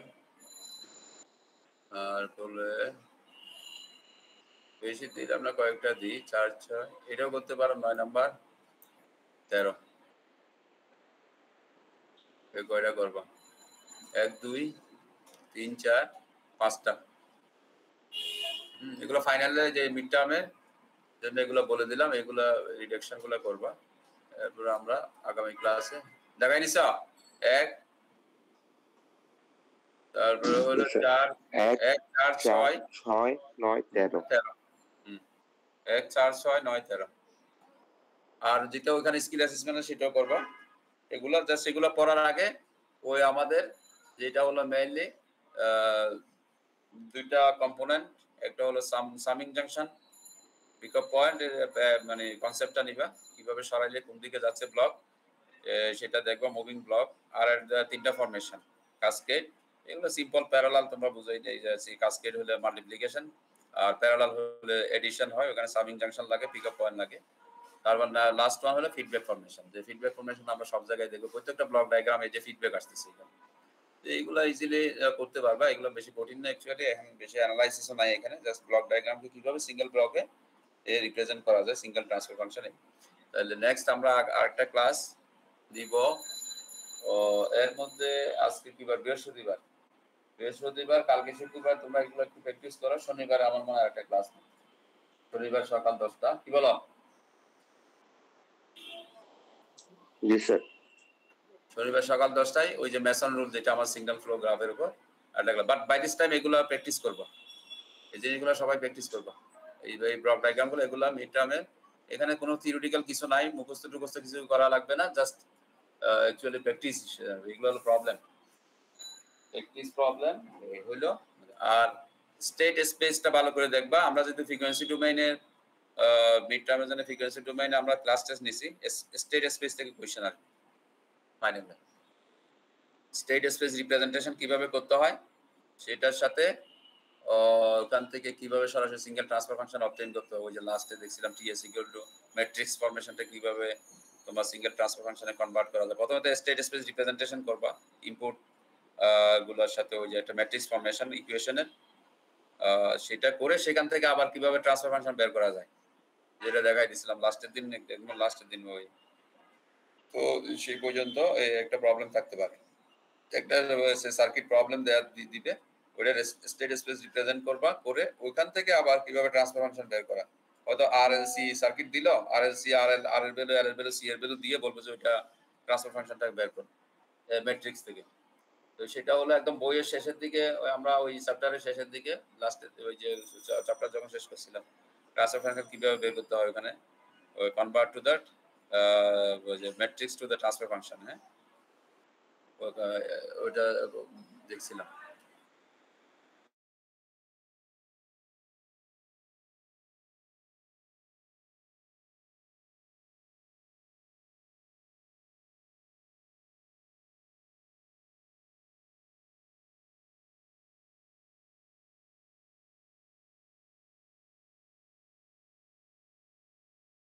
তারপরে বেশি দিলাম না, কয়েকটা দিই, 4, 6, এটাও করতে পারো। 9 নাম্বার, 13, এই কয়টা করবা? 1, 2, 3, 4, 5টা। এগুলো ফাইনালে যে মিড টার্মের জন্য এগুলো বলে দিলাম, এগুলা রিডাকশন গুলো করবা। এরপর আমরা আগামী ক্লাসে দেখাই নিছ 1, তারপরে হলো 4, 1, 4, 6, 6, 9, 13। 1, 4, 6, 9, 13। আর যেটা ওখানে স্কিল অ্যাসেসমেন্ট সেটাও করবা। এগুলো জাস্ট এগুলো পড়ার আগে ওই আমাদের যেটা হলো মেইনলি দুইটা কম্পোনেন্ট, একটা হলো সামিং জাংশন, পিকআপ পয়েন্ট, মানে কনসেপ্টটা নিবা কিভাবে সরাইলে কোন দিকে যাচ্ছে ব্লক সেটা দেখবা, মুভিং ব্লক। আর 3টা ফরমেশন, কাসকেড, এগুলো সিম্পল প্যারালাল তোমরা বুঝাই দেই। যে কাসকেড হলে মাল্টিপ্লিকেশন আর প্যারালাল হলে এডিশন হয়, ওখানে সামিং জাংশন লাগে, পিকআপ পয়েন্ট লাগে। তারপর লাস্ট ওয়ান হলো ফিডব্যাক ফরমেশন। যে ফিডব্যাক ফরমেশন আমরা সব জায়গায় দেখবো, প্রত্যেকটা ব্লক ডায়াগ্রামে যে ফিডব্যাক আসতেছে এখানে। এইগুলো ইজিলি করতে পারবা, এগুলো বেশি কঠিন না অ্যাকচুয়ালি, এখন বেশি অ্যানালাইসিসও নাই এখানে। জাস্ট ব্লক ডায়াগ্রামকে কিভাবে সিঙ্গেল ব্লকে রিপ্রেজেন্ট করা যায় সিঙ্গেল ট্রান্সফার ফাংশনে। তাহলে নেক্সট আমরা আরেকটা ক্লাস দিব। এর মধ্যে আজকে কি বার? বৃহস্পতিবার, কালকে শুক্রবার, তোমরা এগুলো একটু প্র্যাকটিস করো। শনিবার আমার মনে হয় একটা ক্লাস নেই, শনিবার সকাল 10টা। কি বলো? জি স্যার। শনিবার সকাল 10টায় ওই যে মেসন রুল, যেটা আমার সিগন্যাল ফ্লো গ্রাফের উপর একটা, বাট বাই দিস টাইম এগুলো প্র্যাকটিস করবো। এই জিনিসগুলো সবাই প্র্যাকটিস করবা। এই ব্লক ডায়াগ্রামগুলো এগুলো মিড টার্মে, এখানে কোনো থিওরিটিক্যাল কিছু নাই, মুখস্থ টুখস্থ কিছু করা লাগবে না, জাস্ট অ্যাকচুয়ালি প্র্যাকটিস। এগুলো হলো প্রবলেম, প্র্যাকটিস প্রবলেম হইলো। আর স্টেট স্পেসটা ভালো করে দেখবা। আমরা যদি ফ্রিকোয়েন্সি ডোমেইনের মিড টার্মের জন্য ফ্রিকোয়েন্সি ডোমেইনে আমরা ক্লাস টেস্ট নিছি, স্টেট স্পেস থেকে কোশ্চেন আসবে। ফাইনালে স্টেট স্পেস রিপ্রেজেন্টেশন কিভাবে করতে হয় সেটার সাথে ওখান থেকে কিভাবে সরাসরি সিঙ্গেল ট্রান্সফার ফাংশন অবটেইন করতে হবে ওই যে লাস্টে দেখছিলাম টিএস ইকুয়াল টু ম্যাট্রিক্স ফরমেশনটা কিভাবে তোমার সিঙ্গেল ট্রান্সফার ফাংশনে কনভার্ট করা যায় প্রথমে স্টেট স্পেস রিপ্রেজেন্টেশন করবা ইনপুট গুলোর সাথে ওই যে একটা ম্যাট্রিক্স ফরমেশন ইকুয়েশনের সেটা করে সেখান থেকে আবার কিভাবে ট্রান্সফার ফাংশন বের করা যায় যেটা দেখাই দিছিলাম লাস্টের দিন ওই তো সেই পর্যন্ত একটা প্রবলেম থাকতে পারে একটা সার্কিট প্রবলেম দিবে ওটা স্টেট স্পেস রিপ্রেজেন্ট করবা করে ওইখান থেকে আবার কিভাবে ট্রান্সফার ফাংশন বের করা হয়তো আরএলসি সার্কিট দিল আরএলসি আর এর ভ্যালু সি এর ভ্যালু দিয়ে বলবো যে ওইটা ট্রান্সফার ফাংশনটা বের করো ম্যাট্রিক্স থেকে তো সেটা হলো একদম বইয়ের শেষের দিকে আমরা ওই চ্যাপ্টারের শেষের দিকে লাস্টে ওই যে চ্যাপ্টার যখন শেষ করছিলাম ট্রান্সফার ফাংশন কিভাবে বের করতে হয় ওখানে ওই কনভার্ট টু দ্যাট ওই যে matrix to the transfer function হ্যাঁ ওটা দেখছিলাম